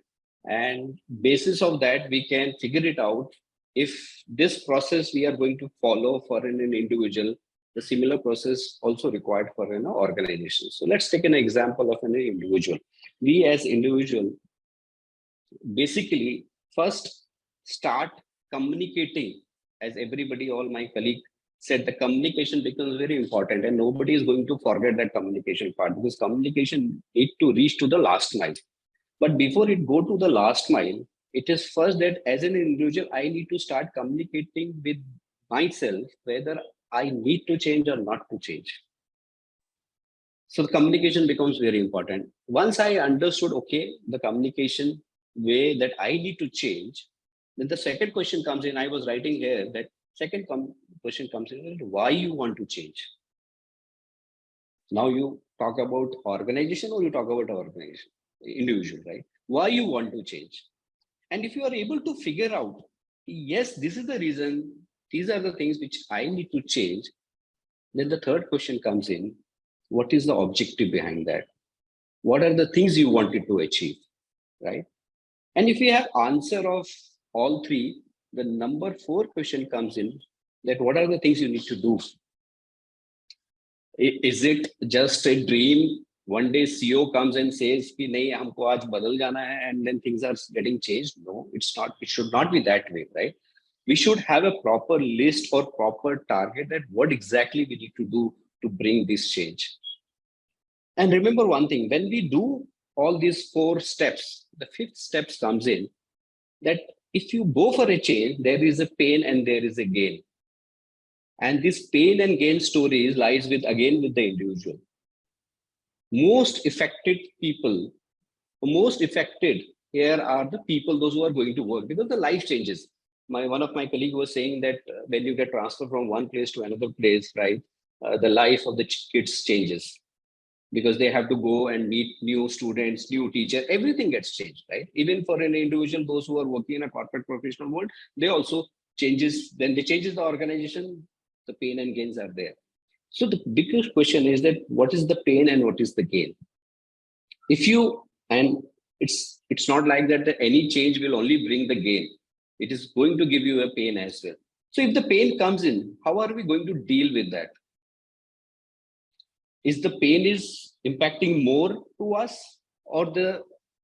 And basis of that, we can figure it out if this process we are going to follow for an individual, the similar process also required for an organization. So let's take an example of an individual. We as individual, basically first start communicating. As everybody, all my colleagues said, the communication becomes very important, and nobody is going to forget that communication part, because communication needs to reach to the last mile. But before it go to the last mile, it is first that as an individual, I need to start communicating with myself whether I need to change or not to change. So the communication becomes very important. Once I understood, okay, the communication way that I need to change, then the second question comes in. I was writing here that second question comes in, why you want to change. Now you talk about organization or you talk about organization, individual, right? Why you want to change. And if you are able to figure out, yes, this is the reason, these are the things which I need to change, then the third question comes in, what is the objective behind that? What are the things you wanted to achieve, right? And if you have answer of all three, the number 4 question comes in, that what are the things you need to do? Is it just a dream? One day CEO comes and says, "Ki nahi, humko aaj badal jana hai," and then things are getting changed. No, it's not. It should not be that way, right? We should have a proper list or proper target that what exactly we need to do to bring this change. And remember one thing, when we do all these 4 steps, the 5th steps comes in that if you go for a change, there is a pain and there is a gain. And this pain and gain stories lies with the individual. Most affected people, most affected here are the people, those who are going to work, because the life changes. One of my colleagues was saying that when you get transferred from one place to another place, right, the life of the kids changes, because they have to go and meet new students, new teacher, everything gets changed, right? Even for an individual, those who are working in a corporate professional world, they also changes. When they changes the organization, the pain and gains are there. So the biggest question is that what is the pain and what is the gain? If you, and it's not like that any change will only bring the gain. It is going to give you a pain as well. So if the pain comes in, how are we going to deal with that? Is the pain is impacting more to us, or the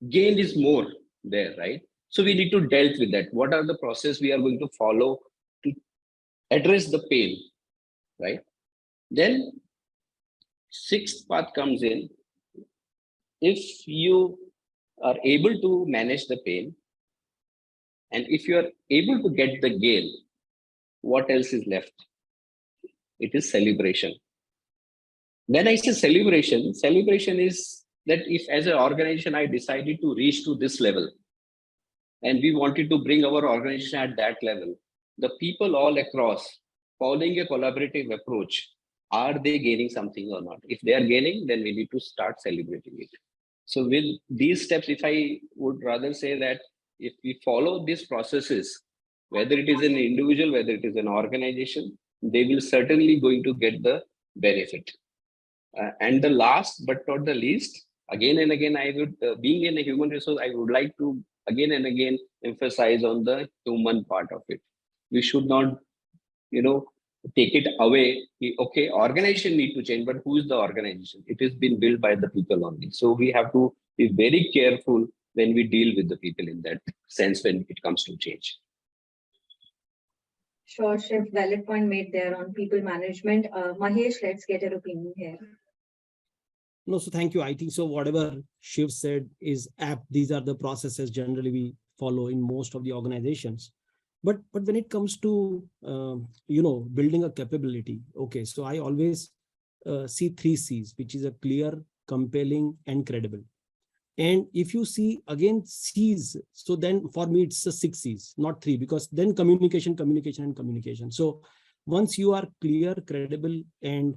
gain is more there, right? So we need to deal with that. What are the process we are going to follow to address the pain, right? Then 6th part comes in. If you are able to manage the pain, and if you are able to get the gain, what else is left? It is celebration. When I say celebration, celebration is that if as an organization, I decided to reach to this level, and we wanted to bring our organization at that level, the people all across following a collaborative approach, are they gaining something or not? If they are gaining, then we need to start celebrating it. So with these steps, if I would rather say that if we follow these processes, whether it is an individual, whether it is an organization, they will certainly going to get the benefit. And the last but not the least, again and again, I would, being in a human resource, I would like to again and again emphasize on the human part of it. We should not, take it away. Okay, organization need to change, but who is the organization? It has been built by the people only. So we have to be very careful when we deal with the people in that sense when it comes to change. Sure, Shiv, valid point made there on people management. Mahesh, let's get your opinion here. No, so thank you. I think so. Whatever Shiv said is apt. These are the processes generally we follow in most of the organizations. But when it comes to building a capability, okay. So I always see 3 C's, which is a clear, compelling, and credible. And if you see again C's, so then for me it's a 6 C's, not 3, because then communication, communication, and communication. So once you are clear, credible, and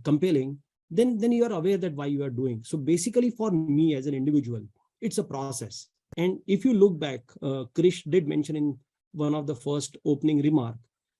compelling, then you are aware that why you are doing. So basically for me as an individual, it's a process. And if you look back, Krish did mention in one of the first opening remark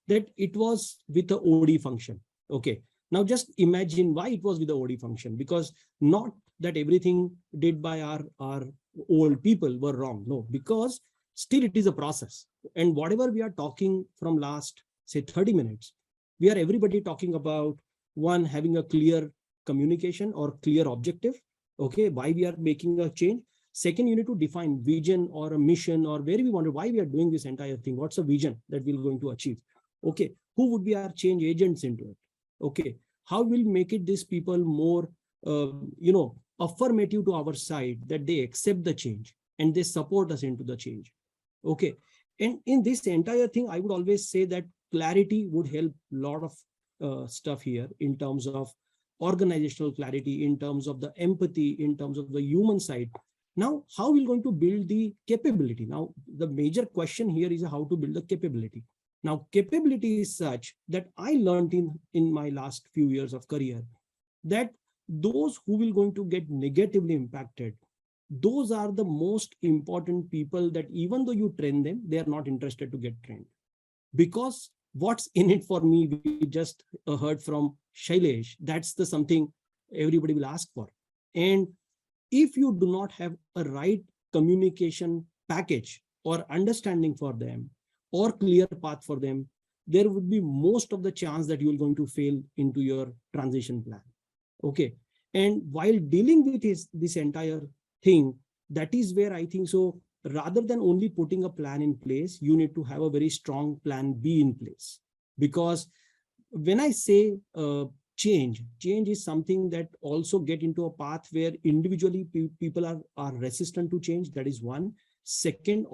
that it was with the OD function. Okay. Now just imagine why it was with the OD function, because not that everything did by our old people were wrong. No, because still it is a process. And whatever we are talking from last, say 30 minutes, we are everybody talking about one, having a clear communication or clear objective. Okay. Why we are making a change. Second, you need to define vision or a mission or where we want to, why we are doing this entire thing. What's the vision that we're going to achieve? Okay. Who would be our change agents into it? Okay. How will make it these people more, affirmative to our side, that they accept the change and they support us into the change. Okay. And in this entire thing, I would always say that clarity would help a lot of stuff here in terms of organizational clarity, in terms of the empathy, in terms of the human side. Now, how are we going to build the capability? Now, the major question here is how to build the capability. Now, capability is such that I learned in my last few years of career that those who will going to get negatively impacted, those are the most important people that even though you train them, they are not interested to get trained. Because what's in it for me, we just heard from Shailesh, that's the something everybody will ask for. And if you do not have a right communication package or understanding for them or clear path for them, there would be most of the chance that you are going to fail into your transition plan. Okay. And while dealing with this entire thing, that is where I think so, rather than only putting a plan in place, you need to have a very strong plan B in place. Because when I say change is something that also get into a path where individually people are resistant to change. That is one. Second,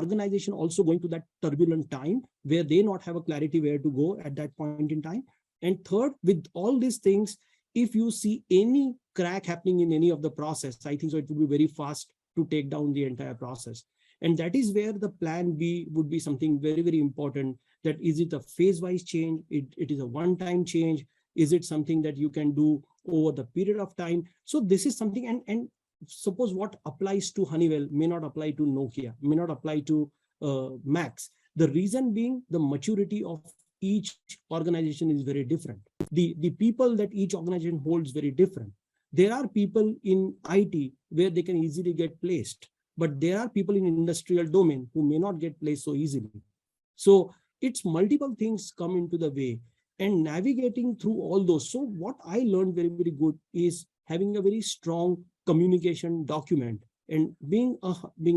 organization also going to that turbulent time where they not have a clarity where to go at that point in time. And third, with all these things, if you see any crack happening in any of the process, I think so it would be very fast to take down the entire process. And that is where the plan B would be something very, very important. That is it a phase-wise change? It is a one-time change? Is it something that you can do over the period of time? So this is something, and suppose what applies to Honeywell may not apply to Nokia, may not apply to Max. The reason being the maturity of each organization is very different. The people that each organization holds very different. There are people in IT where they can easily get placed, but there are people in industrial domain who may not get placed so easily. So it's multiple things come into the way and navigating through all those. So what I learned very, very good is having a very strong communication document, and being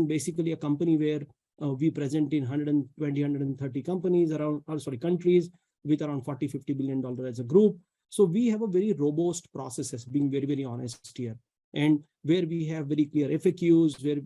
basically a company where we present in 120, 130 companies around, countries with around $40-50 billion as a group. So we have a very robust processes, being very, very honest here, and where we have very clear FAQs, where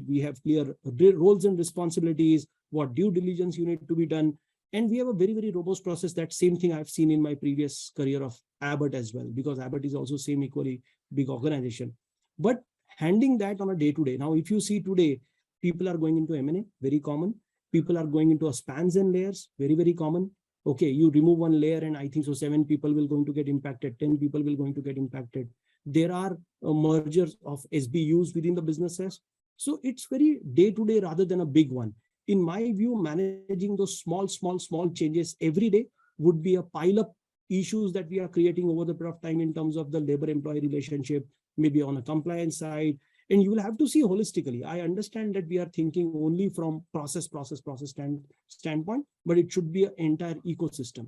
we have clear roles and responsibilities, what due diligence you need to be done. And we have a very, very robust process. That same thing I've seen in my previous career of Abbott as well, because Abbott is also same equally big organization. But handling that on a day-to-day. Now, if you see today, people are going into M&A, very common. People are going into a spans and layers, very, very common. Okay, you remove one layer and I think so 7 people will going to get impacted, 10 people will going to get impacted. There are mergers of SBUs within the businesses. So it's very day-to-day rather than a big one. In my view, managing those small changes every day would be a pile-up issues that we are creating over the period of time in terms of the labor-employee relationship, maybe on a compliance side. And you will have to see holistically. I understand that we are thinking only from process standpoint, but it should be an entire ecosystem.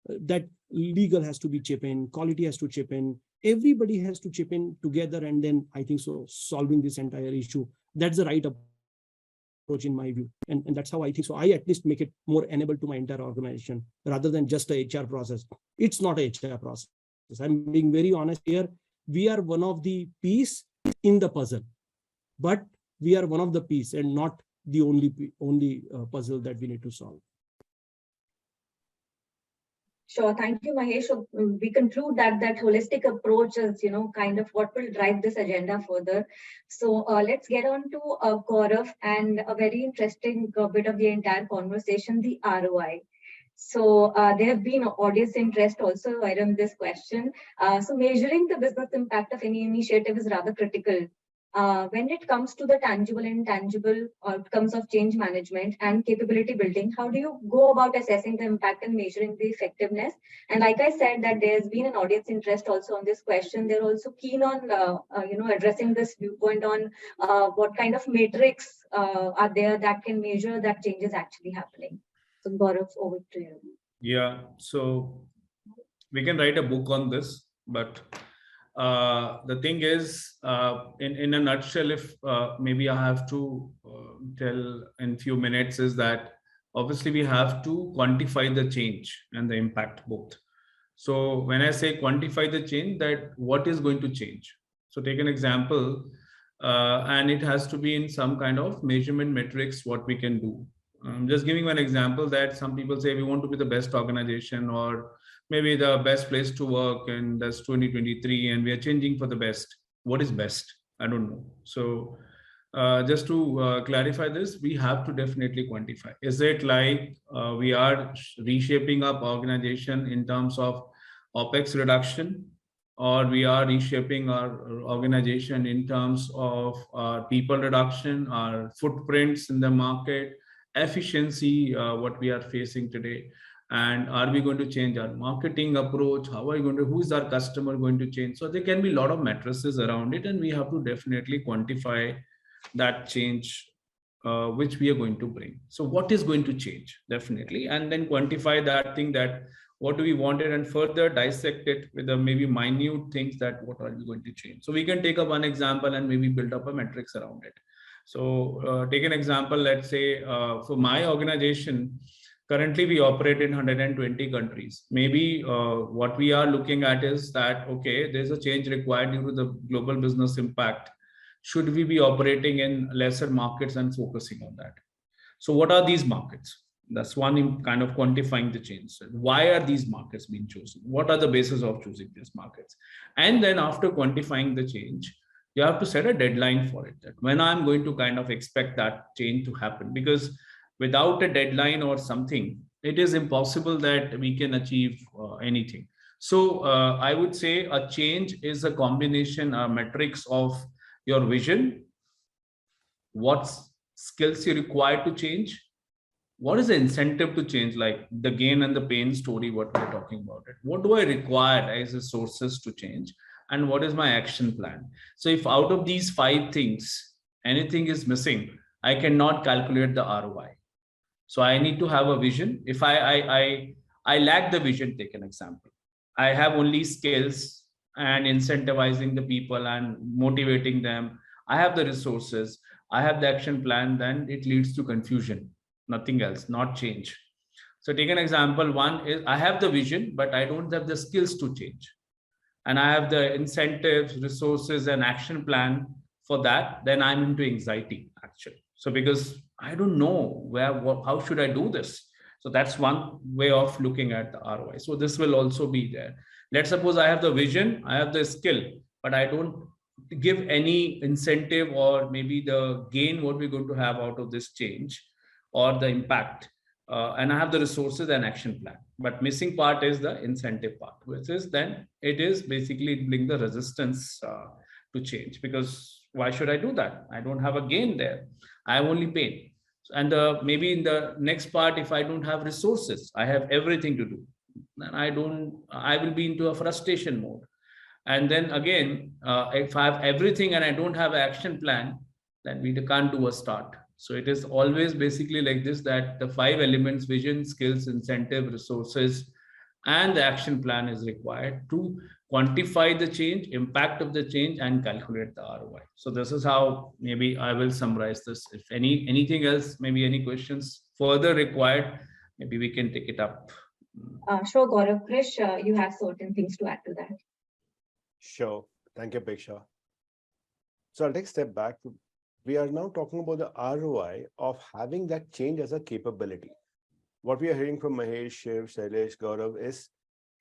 That legal has to be chip in, quality has to chip in, everybody has to chip in together, and then I think so solving this entire issue. That's the right approach in my view. And that's how I think so. I at least make it more enabled to my entire organization rather than just a HR process. It's not a HR process. I'm being very honest here. We are one of the piece in the puzzle, but we are one of the piece and not the only puzzle that we need to solve. Sure. Thank you, Mahesh. So we conclude that holistic approach is, kind of what will drive this agenda further. So let's get on to Gaurav and a very interesting bit of the entire conversation, the ROI. So there have been audience interest also around this question. So measuring the business impact of any initiative is rather critical. When it comes to the tangible and intangible outcomes of change management and capability building, how do you go about assessing the impact and measuring the effectiveness? And like I said, that there's been an audience interest also on this question. They're also keen on, addressing this viewpoint on what kind of metrics are there that can measure that change is actually happening. So Gaurav, over to you. Yeah, so we can write a book on this, but the thing is, in a nutshell, if maybe I have to tell in few minutes, is that obviously we have to quantify the change and the impact both. So when I say quantify the change, that what is going to change? So take an example, and it has to be in some kind of measurement metrics, what we can do. I'm just giving one example that some people say we want to be the best organization or maybe the best place to work, and that's 2023 and we are changing for the best. What is best? I don't know. So just to clarify this, we have to definitely quantify. Is it like we are reshaping up organization in terms of OPEX reduction, or we are reshaping our organization in terms of people reduction, our footprints in the market, efficiency, what we are facing today? And are we going to change our marketing approach? How are we going to, who is our customer going to change? So there can be a lot of matrices around it, and we have to definitely quantify that change which we are going to bring. So what is going to change? Definitely. And then quantify that thing, that what do we want it, and further dissect it with the maybe minute things that what are we going to change. So we can take up one example and maybe build up a matrix around it. So take an example, let's say for my organization, Currently, we operate in 120 countries. Maybe what we are looking at is that, okay, there's a change required due to the global business impact. Should we be operating in lesser markets and focusing on that? So what are these markets? That's one in kind of quantifying the change. Why are these markets being chosen? What are the basis of choosing these markets? And then after quantifying the change, you have to set a deadline for it. That when I'm going to kind of expect that change to happen, because without a deadline or something, it is impossible that we can achieve anything. So I would say a change is a combination, a matrix of your vision, what skills you require to change, what is the incentive to change, like the gain and the pain story, what we're talking about it. What do I require as resources to change? And what is my action plan? So if out of these 5 things, anything is missing, I cannot calculate the ROI. So I need to have a vision. If I lack the vision, take an example. I have only skills and incentivizing the people and motivating them. I have the resources, I have the action plan, then it leads to confusion, nothing else, not change. So take an example. One is I have the vision, but I don't have the skills to change. And I have the incentives, resources, and action plan for that, then I'm into anxiety actually. So because I don't know how should I do this? So that's one way of looking at the ROI. So this will also be there. Let's suppose I have the vision, I have the skill, but I don't give any incentive or maybe the gain what we're going to have out of this change or the impact. And I have the resources and action plan. But missing part is the incentive part, which is then it is basically bring the resistance to change, because why should I do that? I don't have a gain there. I have only pain. And maybe in the next part, if I don't have resources, I have everything to do, then I will be into a frustration mode. And then again, if I have everything and I don't have an action plan, then we can't do a start. So it is always basically like this, that the 5 elements, vision, skills, incentive, resources, and the action plan is required to quantify the change, impact of the change, and calculate the ROI. So this is how maybe I will summarize this. If anything else, maybe any questions further required, maybe we can take it up. Sure, Gaurav. Krish, you have certain things to add to that. Sure. Thank you, Peksha. So I'll take a step back. We are now talking about the ROI of having that change as a capability. What we are hearing from Mahesh, Shiv, Shailesh, Gaurav is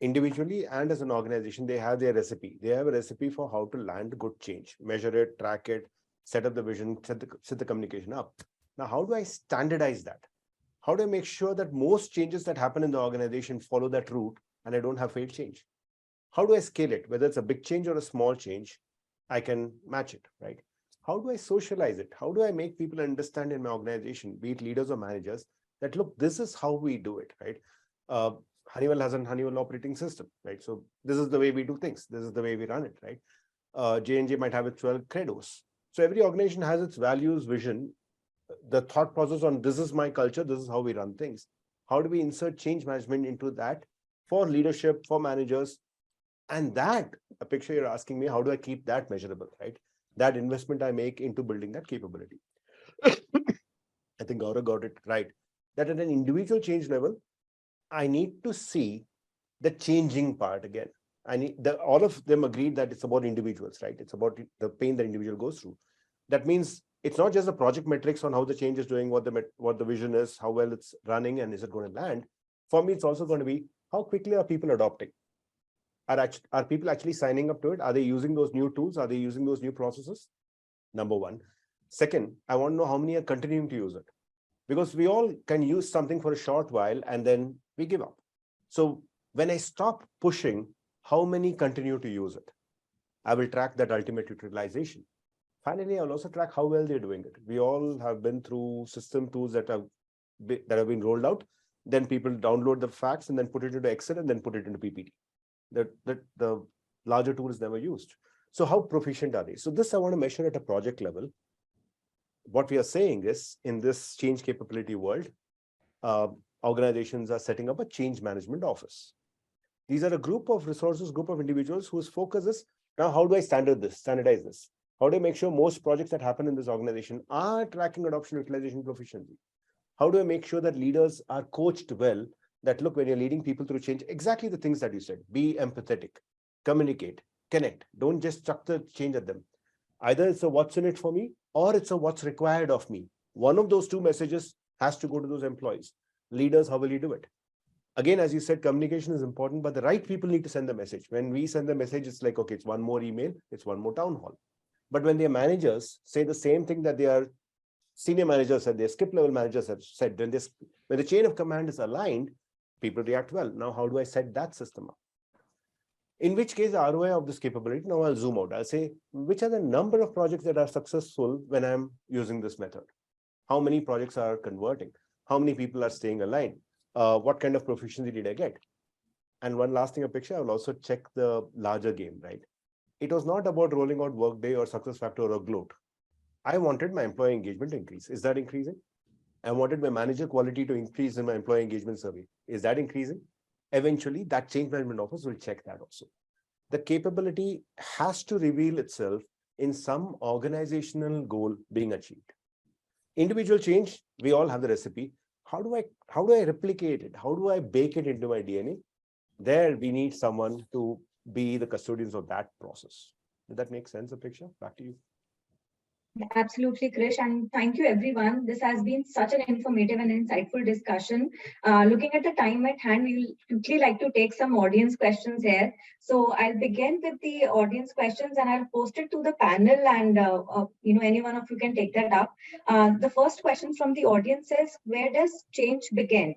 individually and as an organization, they have their recipe. They have a recipe for how to land good change, measure it, track it, set up the vision, set the communication up. Now, how do I standardize that? How do I make sure that most changes that happen in the organization follow that route and I don't have failed change? How do I scale it? Whether it's a big change or a small change, I can match it, right? How do I socialize it? How do I make people understand in my organization, be it leaders or managers, that look, this is how we do it, right? Honeywell has an Honeywell operating system, right? So this is the way we do things. This is the way we run it, right? J&J might have its 12 credos. So every organization has its values, vision, the thought process on this is my culture, this is how we run things. How do we insert change management into that for leadership, for managers? And that, a picture you're asking me, how do I keep that measurable, right? That investment I make into building that capability. I think Gaurav got it right. That at an individual change level, I need to see the changing part again. All of them agreed that it's about individuals, right? It's about the pain the individual goes through. That means it's not just the project metrics on how the change is doing, what the vision is, how well it's running, and is it going to land. For me, it's also going to be how quickly are people adopting? Are people actually signing up to it? Are they using those new tools? Are they using those new processes? Number one. Second, I want to know how many are continuing to use it. Because we all can use something for a short while and then we give up. So when I stop pushing, how many continue to use it? I will track that ultimate utilization. Finally, I'll also track how well they're doing it. We all have been through system tools that have been rolled out. Then people download the facts and then put it into Excel and then put it into PPT. The larger tool is never used. So how proficient are they? So this I want to measure at a project level. What we are saying is, in this change capability world, organizations are setting up a change management office. These are a group of resources, group of individuals whose focus is, now how do I standardize this? How do I make sure most projects that happen in this organization are tracking adoption, utilization, proficiency? How do I make sure that leaders are coached well? That look, when you're leading people through change, exactly the things that you said, be empathetic, communicate, connect. Don't just chuck the change at them. Either it's a what's in it for me, or it's a what's required of me. One of those two messages has to go to those employees. Leaders, how will you do it? Again, as you said, communication is important, but the right people need to send the message. When we send the message, it's like, okay, it's one more email, it's one more town hall. But when their managers say the same thing that their senior managers said, their skip level managers have said, when the chain of command is aligned, people react well. Now, how do I set that system up? In which case, the ROI of this capability, now I'll zoom out. I'll say, which are the number of projects that are successful when I'm using this method? How many projects are converting? How many people are staying aligned? What kind of proficiency did I get? And one last thing, a picture, I will also check the larger game, right? It was not about rolling out Workday or SuccessFactors or Gloat. I wanted my employee engagement to increase. Is that increasing? I wanted my manager quality to increase in my employee engagement survey. Is that increasing? Eventually, that change management office will check that also. The capability has to reveal itself in some organizational goal being achieved. Individual change, we all have the recipe. How do I replicate it? How do I bake it into my DNA? There, we need someone to be the custodians of that process. Did that make sense, a picture? Back to you. Absolutely, Krish, and thank you, everyone. This has been such an informative and insightful discussion. Looking at the time at hand, we will quickly like to take some audience questions here. So I'll begin with the audience questions, and I'll post it to the panel, and any one of you can take that up. The first question from the audience is, where does change begin?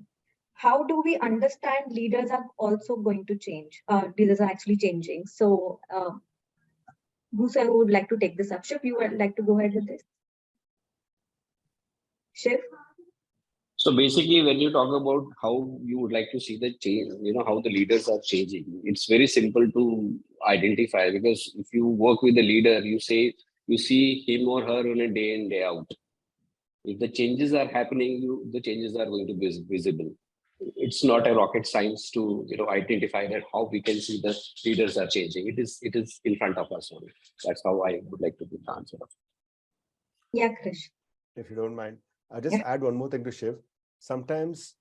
How do we understand leaders are also going to change? Leaders are actually changing. So whosoever would like to take this up. Shiv, you would like to go ahead with this? Shiv? So basically, when you talk about how you would like to see the change, how the leaders are changing, it's very simple to identify, because if you work with a leader, you see him or her on a day in, day out. If the changes are happening, the changes are going to be visible. It's not a rocket science to identify that how we can see the leaders are changing. It is in front of us only. That's how I would like to be the answer of it. Yeah, Krish. If you don't mind, I'll just add one more thing to Shiv. Sometimes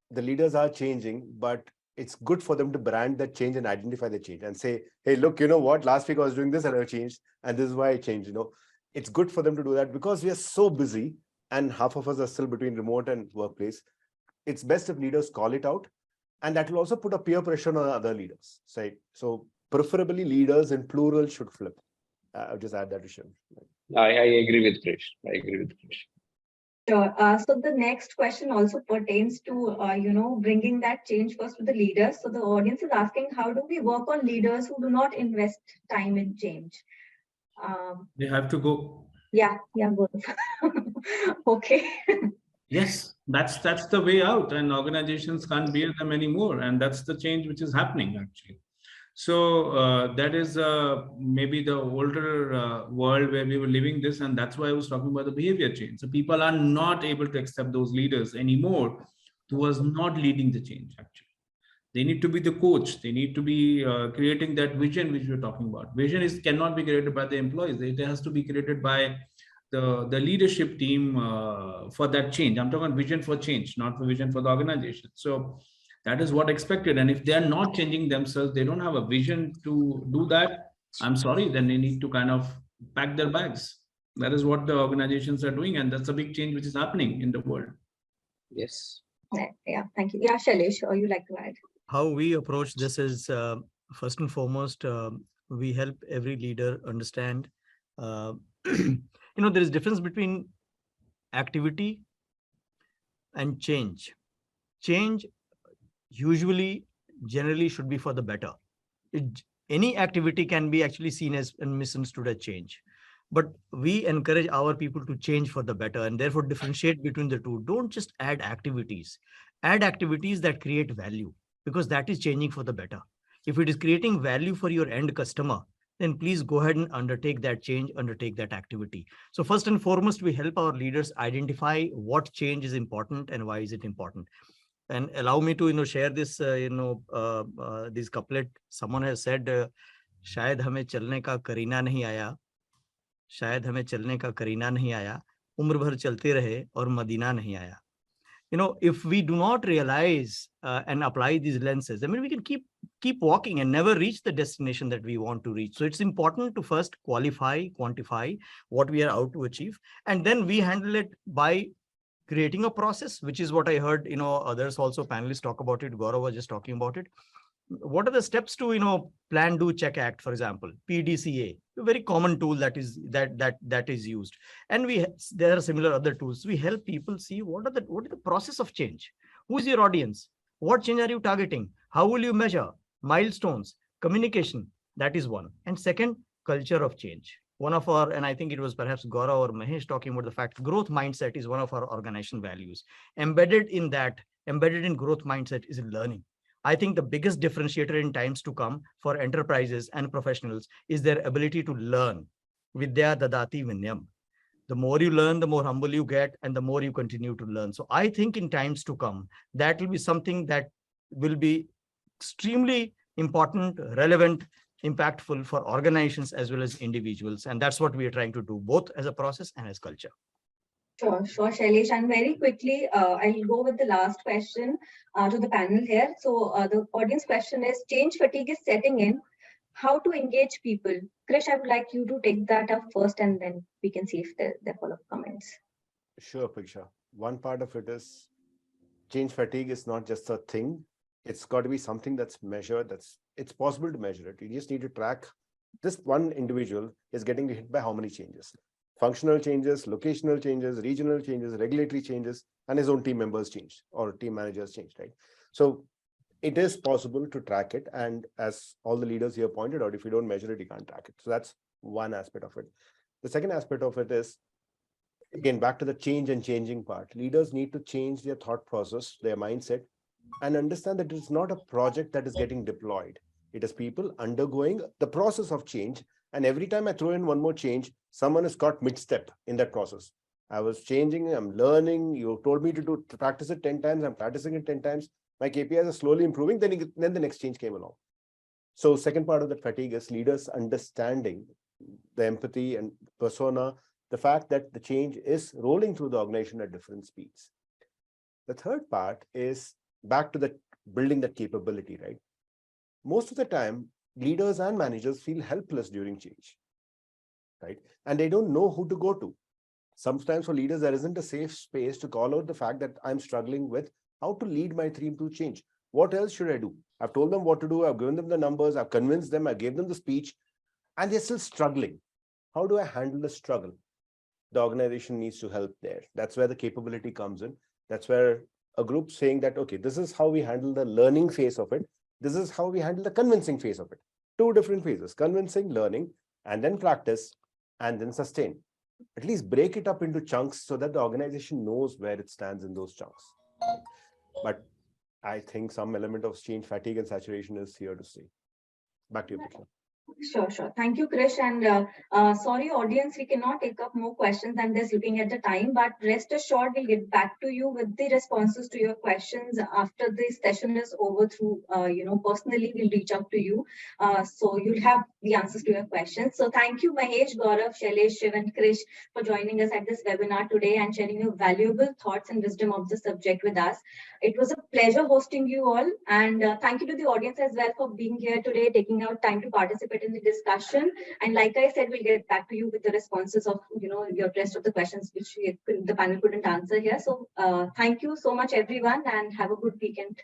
the leaders are changing, but it's good for them to brand that change and identify the change and say, hey, look, you know what? Last week I was doing this and I changed, and this is why I changed. It's good for them to do that because we are so busy and half of us are still between remote and workplace. It's best if leaders call it out, and that will also put a peer pressure on other leaders. So preferably leaders in plural should flip. I'll just add that to Shiv. I agree with Krish. Sure. So the next question also pertains to, bringing that change first to the leaders. So the audience is asking, how do we work on leaders who do not invest time in change? They have to go. Yeah, go. Okay. Yes, that's the way out, and organizations can't bear them anymore, and that's the change which is happening actually. So that is maybe the older world where we were living this, and that's why I was talking about the behavior change. So people are not able to accept those leaders anymore who was not leading the change actually. They need to be the coach. They need to be creating that vision which we're talking about. Vision cannot be created by the employees. It has to be created by the leadership team for that change. I'm talking vision for change, not for vision for the organization. So that is what expected. And if they are not changing themselves, they don't have a vision to do that, I'm sorry, then they need to kind of pack their bags. That is what the organizations are doing. And that's a big change which is happening in the world. Yes. Yeah, thank you. Yeah, Shailesh, or you like to add? How we approach this is, first and foremost, we help every leader understand, there is difference between activity and change. Change usually, generally should be for the better. Any activity can be actually seen as and misunderstood as change. But we encourage our people to change for the better and therefore differentiate between the two. Don't just add activities. Add activities that create value, because that is changing for the better. If it is creating value for your end customer, then please go ahead and undertake that change, undertake that activity. So first and foremost, we help our leaders identify what change is important and why is it important. And allow me to share this this couplet. Someone has said, शायद हमें चलने का करीना नहीं आया, शायद हमें चलने का करीना नहीं आया, उम्र भर चलते रहे और मदीना नहीं आया. if we do not realize and apply these lenses, I mean, we can keep walking and never reach the destination that we want to reach. So it's important to first quantify what we are out to achieve, and then we handle it by creating a process, which is what I heard, others also panelists talk about it. Gaurav was just talking about it. What are the steps to, plan, do, check, act, for example, PDCA, a very common tool that is used. And there are similar other tools. We help people see what is the process of change. Who is your audience? What change are you targeting? How will you measure? Milestones, communication, that is one. And second, culture of change. And I think it was perhaps Gaurav or Mahesh talking about the fact growth mindset is one of our organization values. Embedded in growth mindset is learning. I think the biggest differentiator in times to come for enterprises and professionals is their ability to learn. Vidya dadati vinyam. The more you learn, the more humble you get, and the more you continue to learn. So I think in times to come, that will be something that will be extremely important, relevant, impactful for organizations as well as individuals. And that's what we are trying to do, both as a process and as culture. Sure, Shailesh. And very quickly, I'll go with the last question to the panel here. So the audience question is, change fatigue is setting in. How to engage people? Krish, I would like you to take that up first, and then we can see if there are follow-up comments. Sure, Priksha. One part of it is change fatigue is not just a thing. It's got to be something that's measured. It's possible to measure it. You just need to track. This one individual is getting hit by how many changes: functional changes, locational changes, regional changes, regulatory changes, and his own team members changed or team managers changed, right? So it is possible to track it. And as all the leaders here pointed out, if you don't measure it, you can't track it. So that's one aspect of it. The second aspect of it is, again, back to the change and changing part. Leaders need to change their thought process, their mindset, and understand that it's not a project that is getting deployed. It is people undergoing the process of change. And every time I throw in one more change, someone is caught mid-step in that process. I was changing, I'm learning, you told me to practice it 10 times, I'm practicing it 10 times. My KPIs are slowly improving, then the next change came along. So second part of that fatigue is leaders understanding the empathy and persona, the fact that the change is rolling through the organization at different speeds. The third part is back to the building that capability, right? Most of the time, leaders and managers feel helpless during change, right? And they don't know who to go to. Sometimes for leaders, there isn't a safe space to call out the fact that I'm struggling with how to lead my team to change. What else should I do? I've told them what to do. I've given them the numbers. I've convinced them. I gave them the speech, and they're still struggling. How do I handle the struggle? The organization needs to help there. That's where the capability comes in. That's where a group saying that, okay, this is how we handle the learning phase of it. This is how we handle the convincing phase of it. Two different phases: convincing, learning, and then practice, and then sustain. At least break it up into chunks so that the organization knows where it stands in those chunks. But I think some element of change fatigue and saturation is here to stay. Back to you, Priksha. Sure. Thank you, Krish. And sorry, audience, we cannot take up more questions than this looking at the time, but rest assured, we'll get back to you with the responses to your questions after this session is over through, personally, we'll reach out to you. So you'll have the answers to your questions. So thank you, Mahesh, Gaurav, Shailesh, Shiv, and Krish for joining us at this webinar today and sharing your valuable thoughts and wisdom of the subject with us. It was a pleasure hosting you all. And thank you to the audience as well for being here today, taking out time to participate in the discussion. And like I said, we'll get back to you with the responses of your rest of the questions which the panel couldn't answer here. So thank you so much, everyone, and have a good weekend.